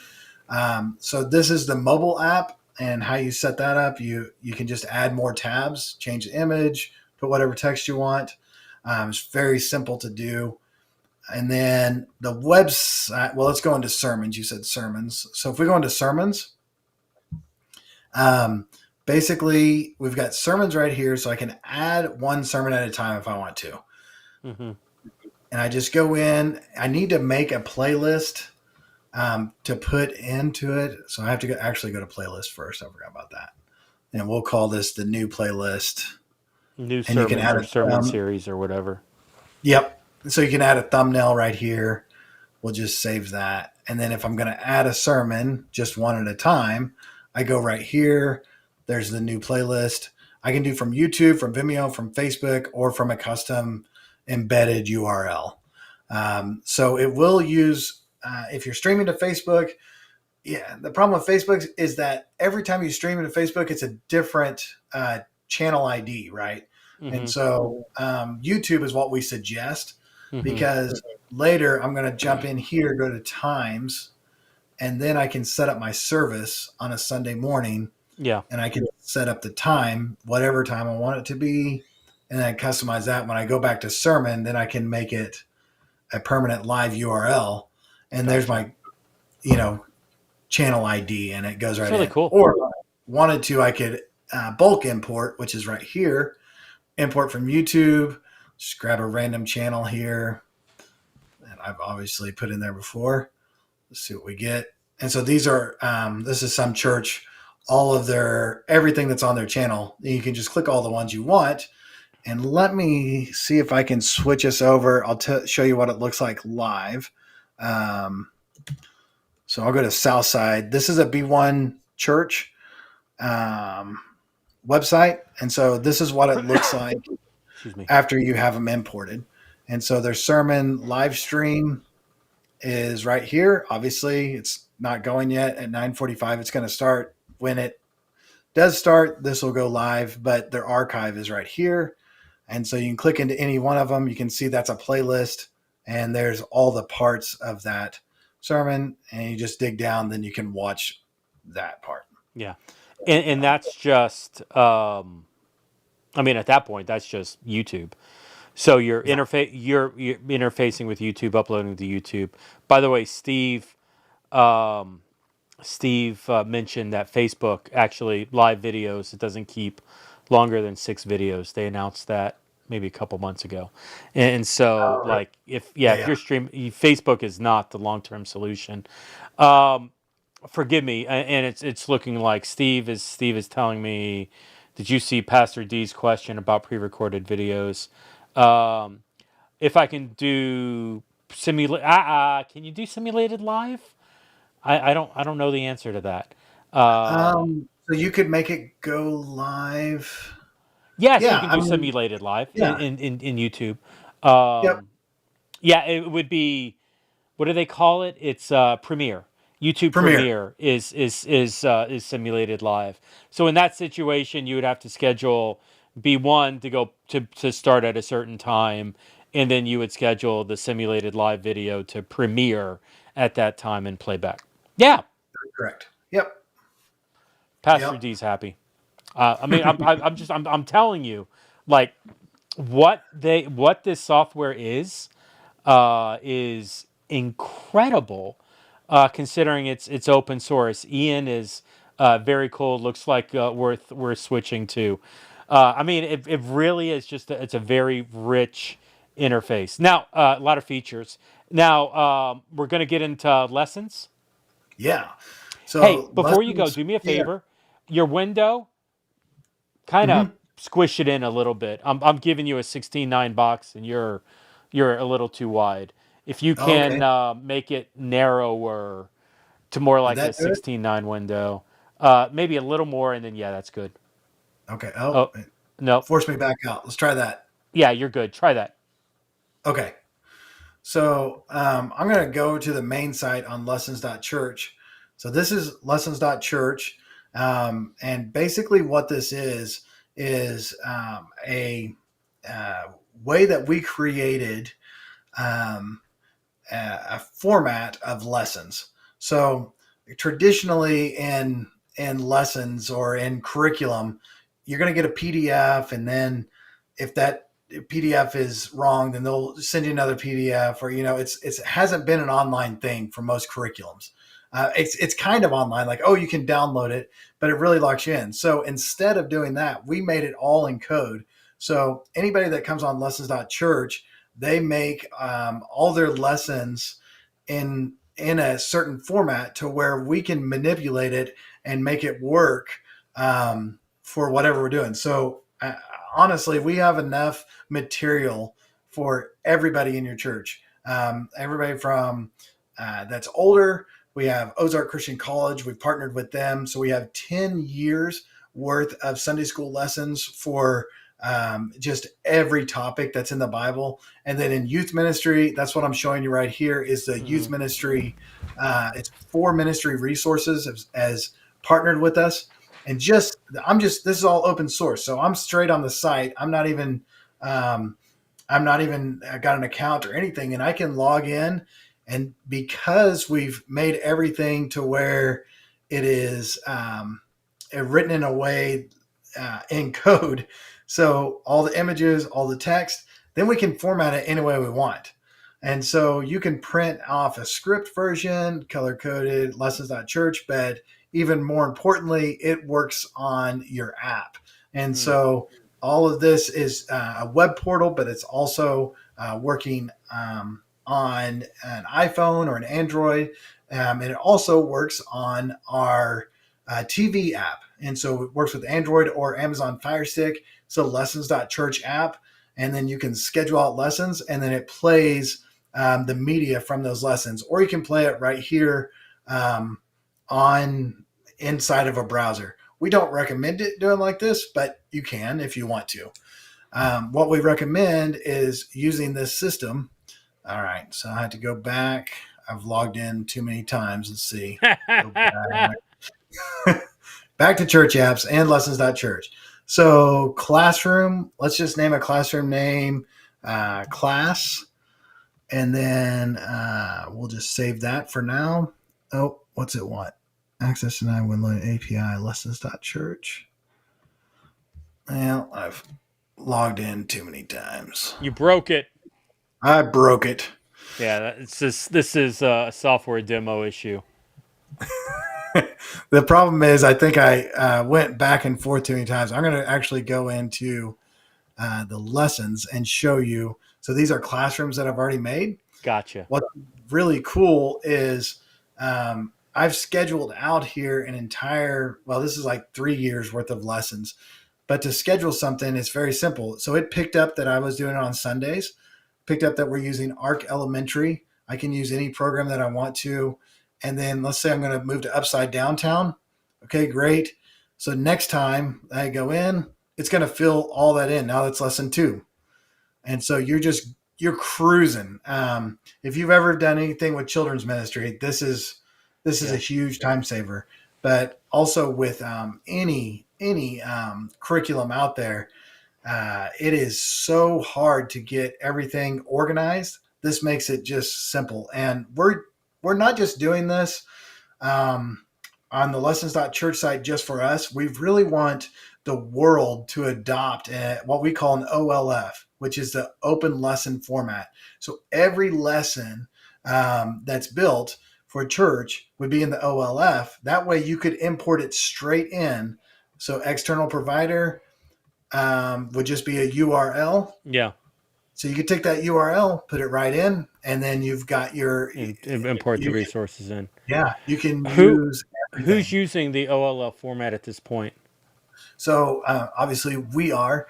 So this is the mobile app, and how you set that up. You can just add more tabs, change the image, put whatever text you want. It's very simple to do. And then the website, well, let's go into sermons. You said sermons. So if we go into sermons, basically we've got sermons right here, so I can add one sermon at a time if I want to. Mm-hmm. And I just go in. I need to make a playlist to put into it. So I have to actually go to playlist first. I forgot about that. And we'll call this the new playlist. New And you can sermons add or sermon series or whatever. Yep. So you can add a thumbnail right here. We'll just save that. And then if I'm going to add a sermon, just one at a time, I go right here. There's the new playlist. I can do from YouTube, from Vimeo, from Facebook, or from a custom embedded URL. So it will use, if you're streaming to Facebook, yeah, the problem with Facebook is that every time you stream into Facebook, it's a different channel ID, right? Mm-hmm. And so YouTube is what we suggest Mm-hmm. because later I'm going to jump in here, go to times, and then I can set up my service on a Sunday morning. Yeah. And I can set up the time, whatever time I want it to be, and then customize that. When I go back to sermon, then I can make it a permanent live URL. And Gotcha. there's my, channel ID, and it goes right really in. Cool. Or if I wanted to, I could bulk import, which is right here. Import from YouTube. Just grab a random channel here that I've obviously put in there before. Let's see what we get. And so these are, this is some church, all of everything that's on their channel. You can just click all the ones you want. And let me see if I can switch us over. I'll show you what it looks like live. So I'll go to Southside. This is a B1 church website. And so this is what it looks like after you have them imported. And so their sermon live stream is right here. Obviously, it's not going yet at 9:45. It's going to start. When it does start, this will go live, but their archive is right here. And so you can click into any one of them. You can see that's a playlist, and there's all the parts of that sermon, and you just dig down, then you can watch that part. Yeah. And that's just, at that point, that's just YouTube. So you're interfacing with YouTube, uploading to YouTube. By the way, Steve mentioned that Facebook actually live videos, it doesn't keep longer than 6 videos. They announced that maybe a couple months ago. And so if you're streaming, Facebook is not the long-term solution. Forgive me. And it's looking like Steve is telling me, did you see Pastor D's question about pre-recorded videos? If I can do can you do simulated live? I don't know the answer to that. So you could make it go live. Yes, you can do simulated live in YouTube. Yep. Yeah, it would be. What do they call it? It's Premiere. YouTube Premiere is simulated live. So in that situation, you would have to schedule B1 to go to start at a certain time, and then you would schedule the simulated live video to premiere at that time and playback. Yeah, correct. Yep. Pastor D's happy. I'm telling you, like what this software is incredible, considering it's open source. Ian is very cool. Looks like worth switching to. It really is just it's a very rich interface. Now, a lot of features. Now, we're going to get into lessons. Yeah. So hey, before you go, do me a favor. Your window, kind of squish it in a little bit. I'm giving you a 16:9 box, and you're a little too wide. If you can make it narrower to more like a 16:9 window, maybe a little more, and then that's good. Okay. No. Force me back out. Let's try that. Yeah, you're good. Try that. Okay. So I'm going to go to the main site on lessons.church. So this is lessons.church. And basically what this is a way that we created a format of lessons. So traditionally in lessons or in curriculum, you're going to get a PDF, and then if that PDF is wrong, then they'll send you another PDF, or it hasn't been an online thing for most curriculums. It's kind of online, like, oh, you can download it, but it really locks you in. So instead of doing that, we made it all in code. So anybody that comes on lessons.church, they make all their lessons in a certain format to where we can manipulate it and make it work for whatever we're doing. So honestly, we have enough material for everybody in your church. Everybody from that's older. We have Ozark Christian College. We've partnered with them. So we have 10 years worth of Sunday school lessons for just every topic that's in the Bible. And then in youth ministry, that's what I'm showing you right here is the youth ministry. It's 4 ministry resources as partnered with us. And this is all open source. So I'm straight on the site. I'm not even got an account or anything, and I can log in. And because we've made everything to where it is written in a way in code, so all the images, all the text, then we can format it any way we want. And so you can print off a script version, color coded, lessons.church, but even more importantly, it works on your app. And so all of this is a web portal, but it's also working on an iPhone or an Android. And it also works on our TV app. And so it works with Android or Amazon Fire Stick. So lessons.church app. And then you can schedule out lessons and then it plays the media from those lessons. Or you can play it right here on inside of a browser. We don't recommend it doing like this, but you can if you want to. What we recommend is using this system. All right, so I had to go back. I've logged in too many times. Let's see. Go back to church apps and lessons.church. So classroom, let's just name a classroom name, class. And then we'll just save that for now. Oh, what's it want? Access denied when loading API lessons.church. Well, I've logged in too many times. You broke it. I broke it. Yeah, this is a software demo issue. The problem is, I think I went back and forth too many times. I'm going to actually go into the lessons and show you. So these are classrooms that I've already made. Gotcha. What's really cool is I've scheduled out here an entire, well, this is like 3 years worth of lessons. But to schedule something, it's very simple. So it picked up that I was doing it on Sundays, picked up that we're using Arc Elementary. I can use any program that I want to. And then let's say I'm going to move to Upside Downtown. Okay, great. So next time I go in, it's going to fill all that in. Now that's lesson 2. And so you're cruising. If you've ever done anything with children's ministry, this is a huge time saver. But also with any curriculum out there, it is so hard to get everything organized. This makes it just simple. And we're not just doing this on the lessons.church site just for us. We really want the world to adopt what we call an OLF, which is the open lesson format. So every lesson that's built for church would be in the OLF. That way you could import it straight in. So external provider would just be a URL. Yeah. So you could take that URL, put it right in, and then you've got your import the resources in. Yeah, you can use everything. Who's using the OLF format at this point? So obviously we are.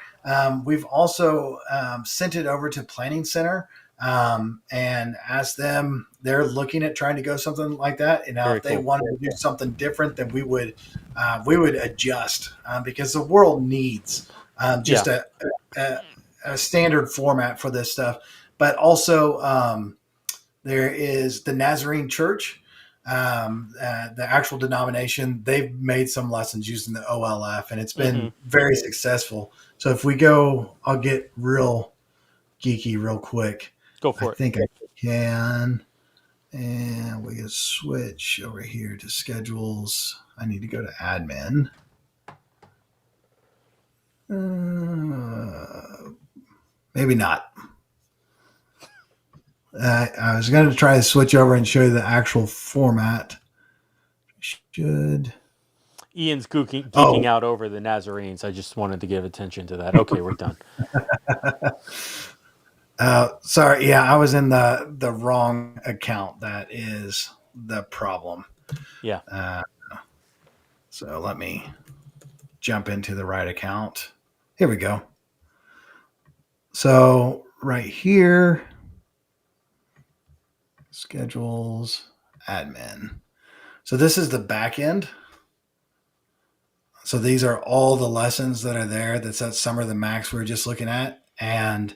We've also sent it over to Planning Center and asked them. They're looking at trying to go something like that. And now if they wanted to do something different, then we would adjust because the world needs just a standard format for this stuff. But also there is the Nazarene Church. The actual denomination, they've made some lessons using the OLF, and it's been very successful. So if we go, I'll get real geeky real quick. Go for it. I think I can. And we can switch over here to schedules. I need to go to admin. Maybe not. I was going to try to switch over and show you the actual format. should. Ian's geeking Oh, out over the Nazarenes. I just wanted to give attention to that. Okay, we're done. sorry. Yeah, I was in the wrong account. That is the problem. Yeah. Uh, so let me jump into the right account. Here we go. So right here, schedules, admin. So this is the back end. So these are all the lessons that are there. That's that Summer of the Max we were just looking at. And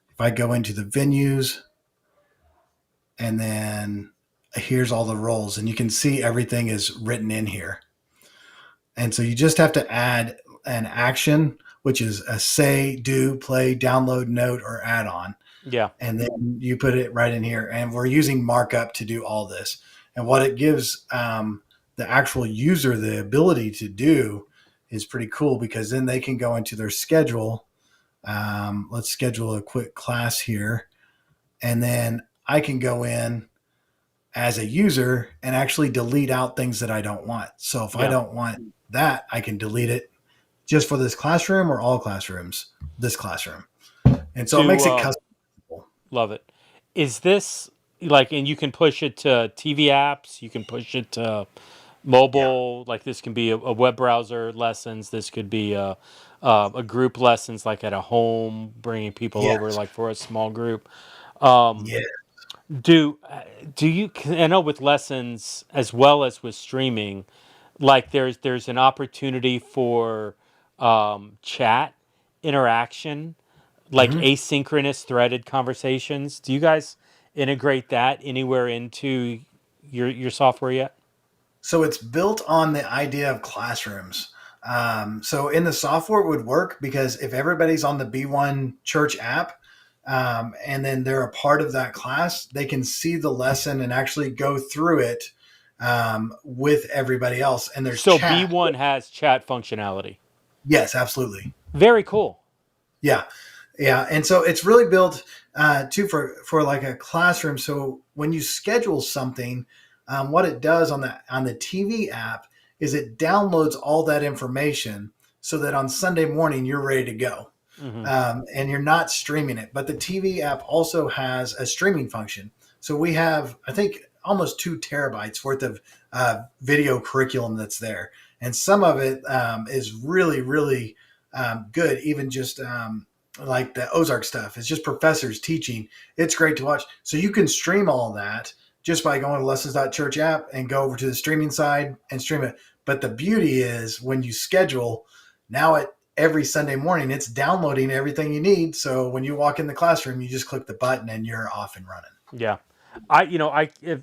if I go into the venues, and then here's all the roles, and you can see everything is written in here. And so you just have to add an action, which is a say, do, play, download, note, or add on. Yeah. And then you put it right in here. And we're using markup to do all this. And what it gives the actual user the ability to do is pretty cool, because then they can go into their schedule. Let's schedule a quick class here. And then I can go in as a user and actually delete out things that I don't want. So if I Yeah. don't want that, I can delete it just for this classroom or all classrooms, this classroom. And so it makes it To customizable. love it. Is this like, and you can push it to TV apps, you can push it to Yeah. mobile, like this can be a web browser lessons, this could be a group lessons like at a home, bringing people over Yes. like for a small group. Um, Yeah. do do you, I know with lessons as well as with streaming, like there's an opportunity for chat interaction, like Mm-hmm. asynchronous threaded conversations. Do you guys integrate that anywhere into your software yet? So it's built on the idea of classrooms. So in the software it would work, because if everybody's on the B1 Church app, and then they're a part of that class, they can see the lesson and actually go through it with everybody else. And there's So chat. B1 has chat functionality. Yes, absolutely. Very cool. Yeah, yeah. And so it's really built too for like a classroom. So when you schedule something, what it does on the TV app is it downloads all that information so that on Sunday morning you're ready to go. Hmm. And you're not streaming it. But the TV app also has a streaming function. So we have, I think, almost 2 terabytes worth of video curriculum that's there. And some of it is really, really good, even just like the Ozark stuff. It's just professors teaching. It's great to watch. So you can stream all that just by going to lessons.church app and go over to the streaming side and stream it. But the beauty is when you schedule, now at every Sunday morning, it's downloading everything you need. So when you walk in the classroom, you just click the button and you're off and running. Yeah.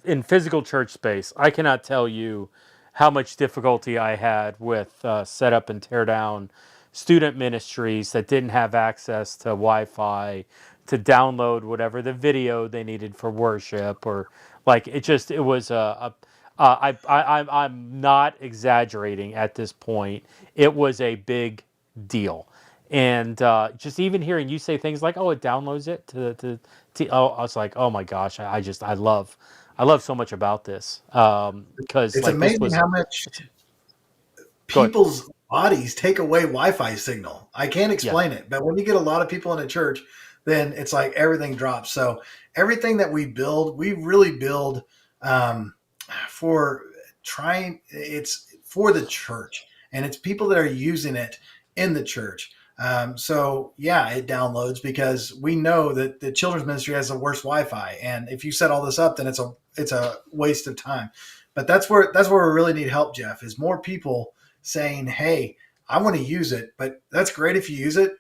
In physical church space, I cannot tell you how much difficulty I had with set up and tear down student ministries that didn't have access to Wi-Fi to download whatever the video they needed for worship, or like it was I'm not exaggerating at this point. It was a big deal. And just even hearing you say things like, "Oh, it downloads it oh," I was like, "Oh my gosh, I love so much about this." Because It's like this amazing was how much good. people's bodies take away Wi-Fi signal. I can't Yeah, explain it, but when you get a lot of people in a church, then it's like everything drops. So everything that we build, we really build um, for trying. It's for the church, and it's people that are using it in the church. So yeah, it downloads because we know that the children's ministry has the worst Wi-Fi, and if you set all this up, then it's a waste of time. But that's where we really need help, Jeff. Is more people saying, hey, I want to use it, but that's great if you use it.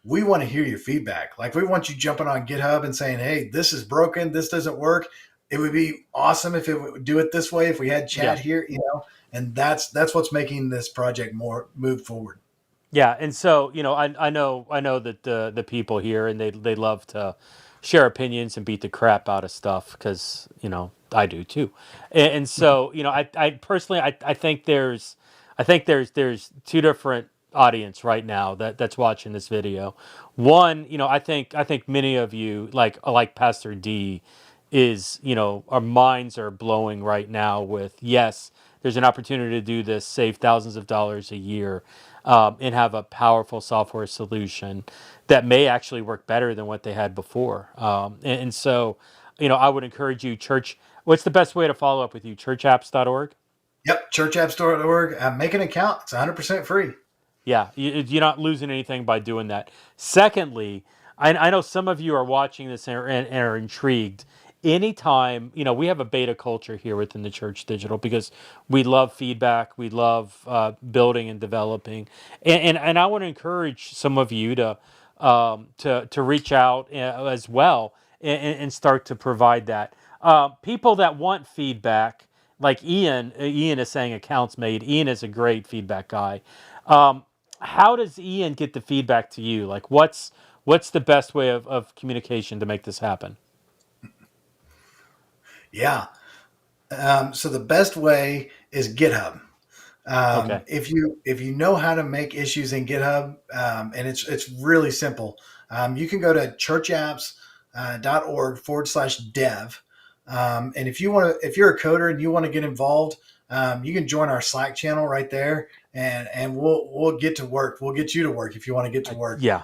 We want to hear your feedback. Like we want you jumping on GitHub and saying, hey, this is broken. This doesn't work. It would be awesome if it would do it this way, if we had yeah, chat here, and that's what's making this project more move forward. yeah. And so I know that the people here, and they love to share opinions and beat the crap out of stuff, because I do too. And so I personally I think there's two different audience right now that's watching this video. One, I think many of you, like Pastor D, is our minds are blowing right now with, yes, there's an opportunity to do this, save thousands of dollars a year, and have a powerful software solution that may actually work better than what they had before. And so, I would encourage you, church. What's the best way to follow up with you? Churchapps.org? Yep, churchapp.org. Make an account. It's 100% free. Yeah, you're not losing anything by doing that. Secondly, I know some of you are watching this and are intrigued. Anytime, we have a beta culture here within the Church Digital because we love feedback, we love building and developing, and I want to encourage some of you to reach out as well and start to provide that. People that want feedback, like Ian is saying accounts made. Ian is a great feedback guy. Um, how does Ian get the feedback to you? Like, what's the best way of communication to make this happen? Yeah. So the best way is GitHub. Okay. If you know how to make issues in GitHub, and it's really simple, you can go to churchapps.org/dev. And if you're a coder and you want to get involved, you can join our Slack channel right there, and we'll get to work. We'll get you to work if you want to get to work. Yeah.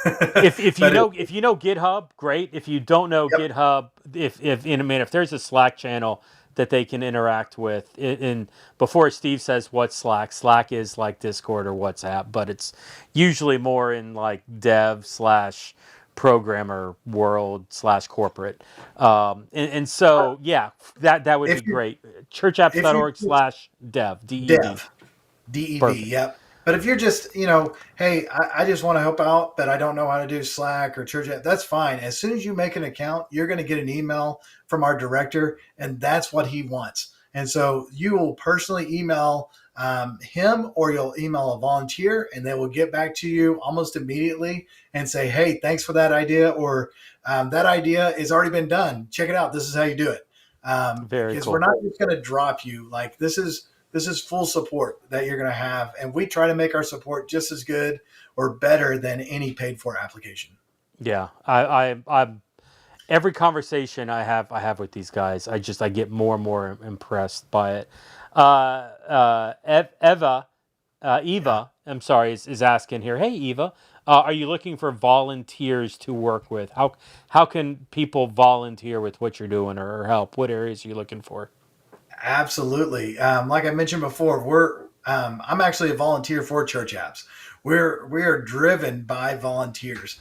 If you But know if you know GitHub, great. If you don't know yep, GitHub, if there's a Slack channel that they can interact with, and before Steve says what's Slack, Slack is like Discord or WhatsApp, but it's usually more in like dev slash programmer world slash corporate. And so yeah, that would be if you great. if you Churchapps.org slash dev DEV. dev DEV, Perfect. yep. But if you're just, hey, I just want to help out, but I don't know how to do Slack or Church, that's fine. As soon as you make an account, you're going to get an email from our director, and that's what he wants. And so you will personally email him, or you'll email a volunteer, and they will get back to you almost immediately and say, hey, thanks for that idea, or that idea has already been done. Check it out. This is how you do it. Very Because we're cool. not just going to drop you. Like this is full support that you're going to have, and we try to make our support just as good or better than any paid for application. Yeah, I'm every conversation I have with these guys, I get more and more impressed by it. Yeah, Eva, I'm sorry, is asking here. Hey, Eva, are you looking for volunteers to work with? How can people volunteer with what you're doing or help? What areas are you looking for? absolutely. Like I mentioned before, I'm actually a volunteer for Church Apps. We are driven by volunteers.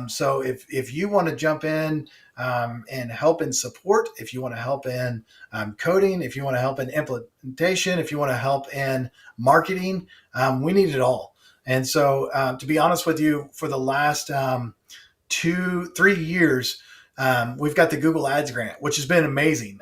So if you want to jump in and help in support, if you want to help in coding, if you want to help in implementation, if you want to help in marketing, we need it all. And so, to be honest with you, for the last 3 years, we've got the Google Ads grant, which has been amazing.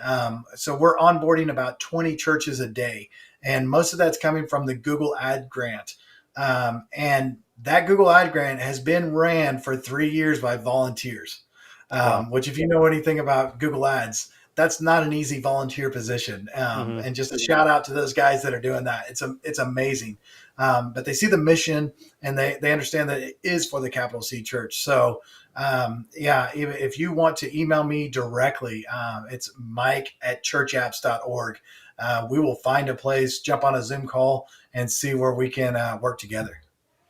So we're onboarding about 20 churches a day, and most of that's coming from the Google Ad grant. And that Google Ad grant has been ran for 3 years by volunteers, Wow. which, if you know anything about Google Ads, that's not an easy volunteer position. Hmm. And just a shout out to those guys that are doing that. It's amazing. But they see the mission, and they understand that it is for the capital C church. So, yeah, if you want to email me directly, it's mike@churchapps.org. We will find a place, jump on a Zoom call, and see where we can work together.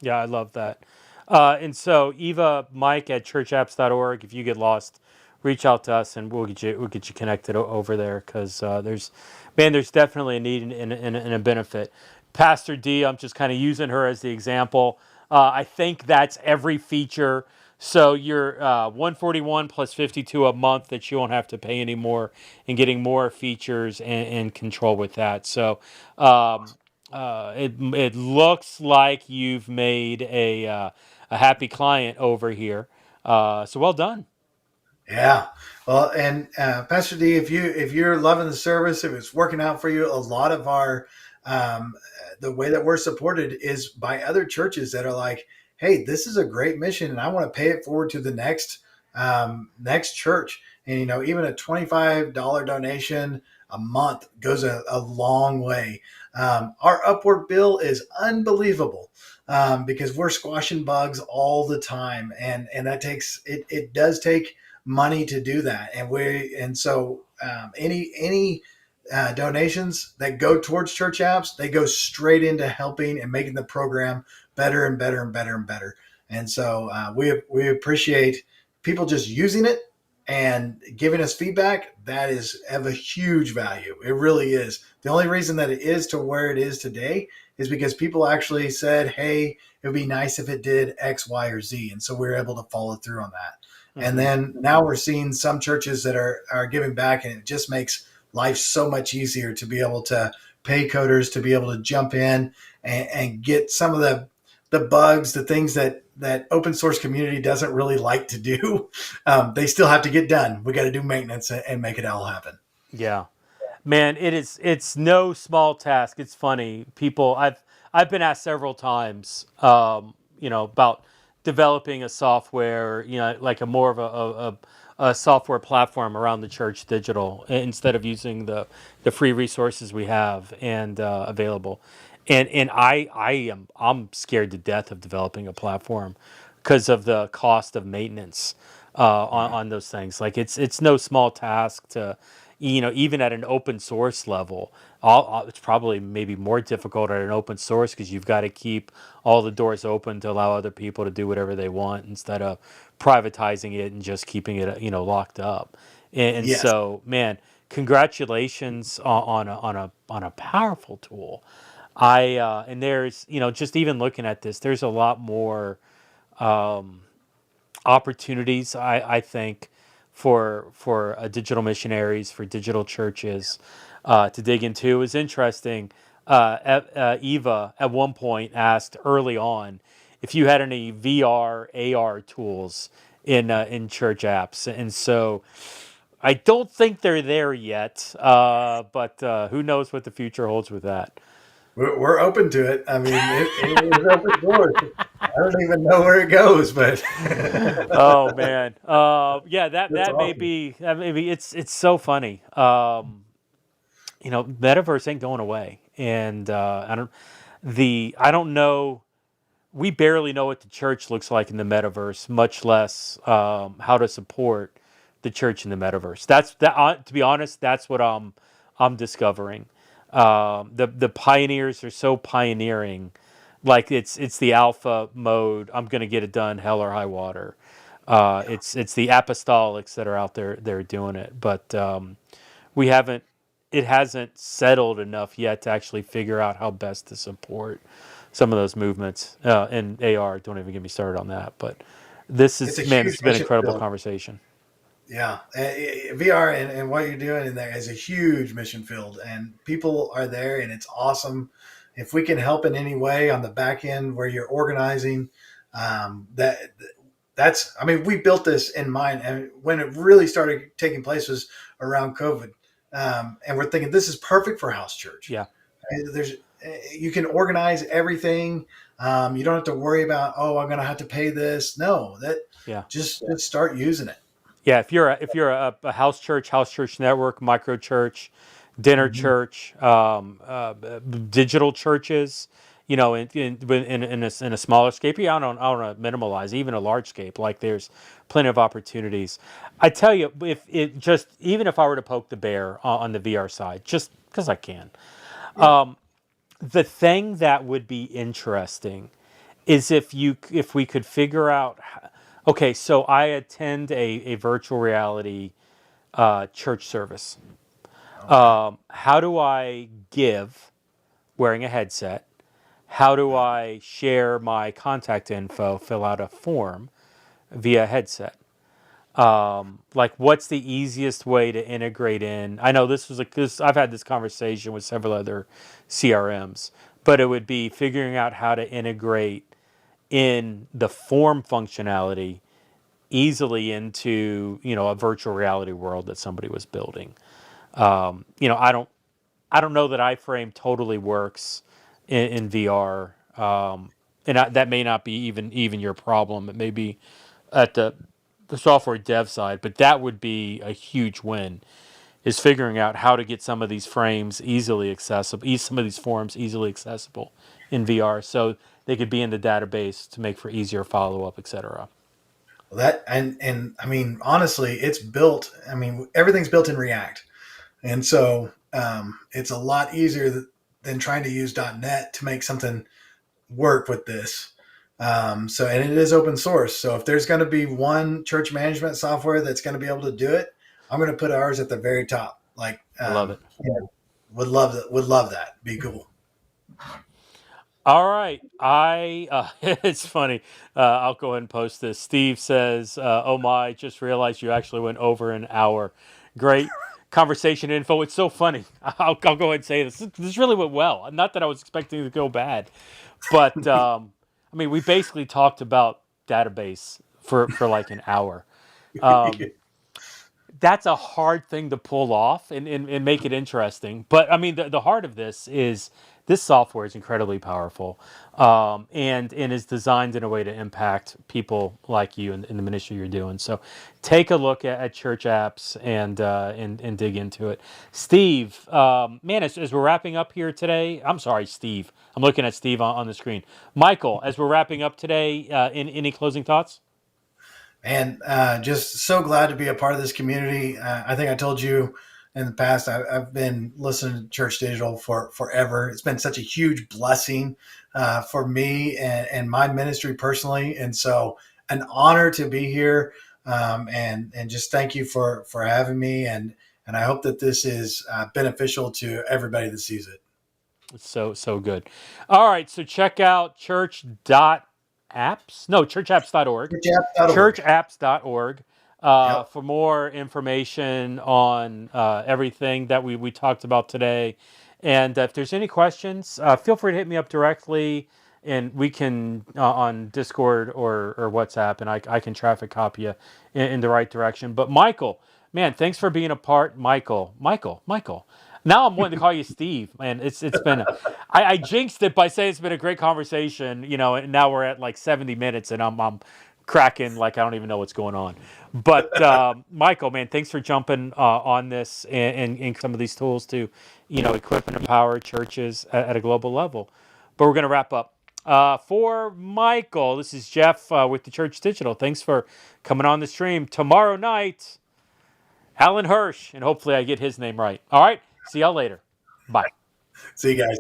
Yeah, I love that. And so Eva, Mike at churchapps.org. If you get lost, reach out to us and we'll get you connected over there because there's definitely a need and a benefit. Pastor D, I'm just kind of using her as the example. I think that's every feature. So you're 141 plus 52 a month that you won't have to pay anymore, and getting more features and control with that. So it looks like you've made a happy client over here. So well done. Yeah. Well, and Pastor D, if you're loving the service, if it's working out for you, a lot of our um, the way that we're supported is by other churches that are like, hey, this is a great mission, and I want to pay it forward to the next church. And even a $25 donation a month goes a long way. Our Upward bill is unbelievable, because we're squashing bugs all the time, and that takes it. It does take money to do that, and so any donations that go towards church apps, they go straight into helping and making the program better and better and better and better. And so we appreciate people just using it and giving us feedback. That is of a huge value. It really is. The only reason that it is to where it is today is because people actually said, hey, it would be nice if it did X, Y, or Z. And so we were able to follow through on that. And Mm-hmm. then now we're seeing some churches that are giving back, and it just makes life so much easier to be able to pay coders to be able to jump in and get some of the bugs, the things that open source community doesn't really like to do. They still have to get done. We got to do maintenance and make it all happen. Yeah. Man, it's no small task. It's funny. I've been asked several times, about developing a software, like a more of a software platform around the church digital instead of using the free resources we have and available. And I'm scared to death of developing a platform because of the cost of maintenance on those things. Like it's no small task to, even at an open source level. It's probably maybe more difficult at an open source because you've got to keep all the doors open to allow other people to do whatever they want instead of privatizing it and just keeping it, locked up. And Yes, so, man, congratulations on a powerful tool. And there's, just even looking at this, there's a lot more opportunities, I think, for digital missionaries, for digital churches to dig into. It was interesting. Eva at one point asked early on if you had any VR AR tools in church apps, and so I don't think they're there yet. But who knows what the future holds with that? we're open to it. I mean, it is open doors. I don't even know where it goes, but Oh man, yeah, that that's that may awesome. be it's so funny. Metaverse ain't going away, and I don't know. We barely know what the church looks like in the metaverse, much less how to support the church in the metaverse. To be honest, that's what I'm discovering. The pioneers are so pioneering, like it's the alpha mode. I'm gonna get it done, hell or high water. It's the apostolics that are out there. They're doing it, but we haven't. It hasn't settled enough yet to actually figure out how best to support some of those movements. And AR, don't even get me started on that. But It's a this huge has been an mission incredible field. conversation. Yeah, VR and what you're doing in there is a huge mission field, and people are there, and it's awesome. If we can help in any way on the back end where you're organizing, that that's. I mean, we built this in mind, and when it really started taking place was around COVID, and we're thinking this is perfect for house church. Yeah, There's you can organize everything. You don't have to worry about, oh, I'm going to have to pay this. No, that yeah. just start using it. Yeah, if you're a house church network, micro church, dinner Mhm. church, digital churches, in a smaller scape. Yeah, I don't minimalize even a large scape. Like there's plenty of opportunities. I tell you, if it just even if I were to poke the bear on the VR side, just because I can, Yeah. the thing that would be interesting is if we could figure out. Okay, so I attend a virtual reality church service. Okay. How do I give wearing a headset? How do I share my contact info, fill out a form via headset? Like, what's the easiest way to integrate in? I know because I've had this conversation with several other CRMs, but it would be figuring out how to integrate in the form functionality easily into a virtual reality world that somebody was building. I don't know that iframe totally works in VR, that may not be even your problem. It may be at the software dev side, but that would be a huge win. Is figuring out how to get some of these frames easily accessible, some of these forms easily accessible in VR, so they could be in the database to make for easier follow up, etc. Well, that and I mean honestly, it's built. I mean everything's built in React, and so it's a lot easier than trying to use .NET to make something work with this. And it is open source. So if there's going to be one church management software that's going to be able to do it, I'm going to put ours at the very top. Like, I love it. would love that. Would love that. Be cool. All right. It's funny. I'll go ahead and post this. Steve says, oh my, just realized you actually went over an hour. Great conversation info. It's so funny. I'll go ahead and say this really went well. Not that I was expecting it to go bad, but I mean, we basically talked about database for like an hour. That's a hard thing to pull off and make it interesting. But I mean, the heart of this is this software is incredibly powerful, and is designed in a way to impact people like you in the ministry you're doing. So take a look at church apps and dig into it. Steve, man, as we're wrapping up here today, I'm sorry, Steve. I'm looking at Steve on the screen. Michael, as we're wrapping up today, any closing thoughts? And just so glad to be a part of this community. I think I told you in the past, I've been listening to Church Digital for forever. It's been such a huge blessing for me and my ministry personally. And so an honor to be here. And just thank you for having me. And I hope that this is beneficial to everybody that sees it. So good. All right, so check out churchapp.org. Churchapp.org. Churchapps.org Yep. for more information on everything that we talked about today. And if there's any questions, feel free to hit me up directly, and we can on Discord or WhatsApp, and I can traffic copy you in the right direction. But Michael, man, thanks for being a part. Michael. Now I'm wanting to call you Steve, man. It's been I jinxed it by saying it's been a great conversation, and now we're at like 70 minutes, and I'm cracking like I don't even know what's going on. But Michael, man, thanks for jumping on this and some of these tools to, equip and empower churches at a global level. But we're going to wrap up. For Michael, this is Jeff with the Church Digital. Thanks for coming on the stream. Tomorrow night, Alan Hirsch, and hopefully I get his name right. All right. See y'all later. Bye. See you guys.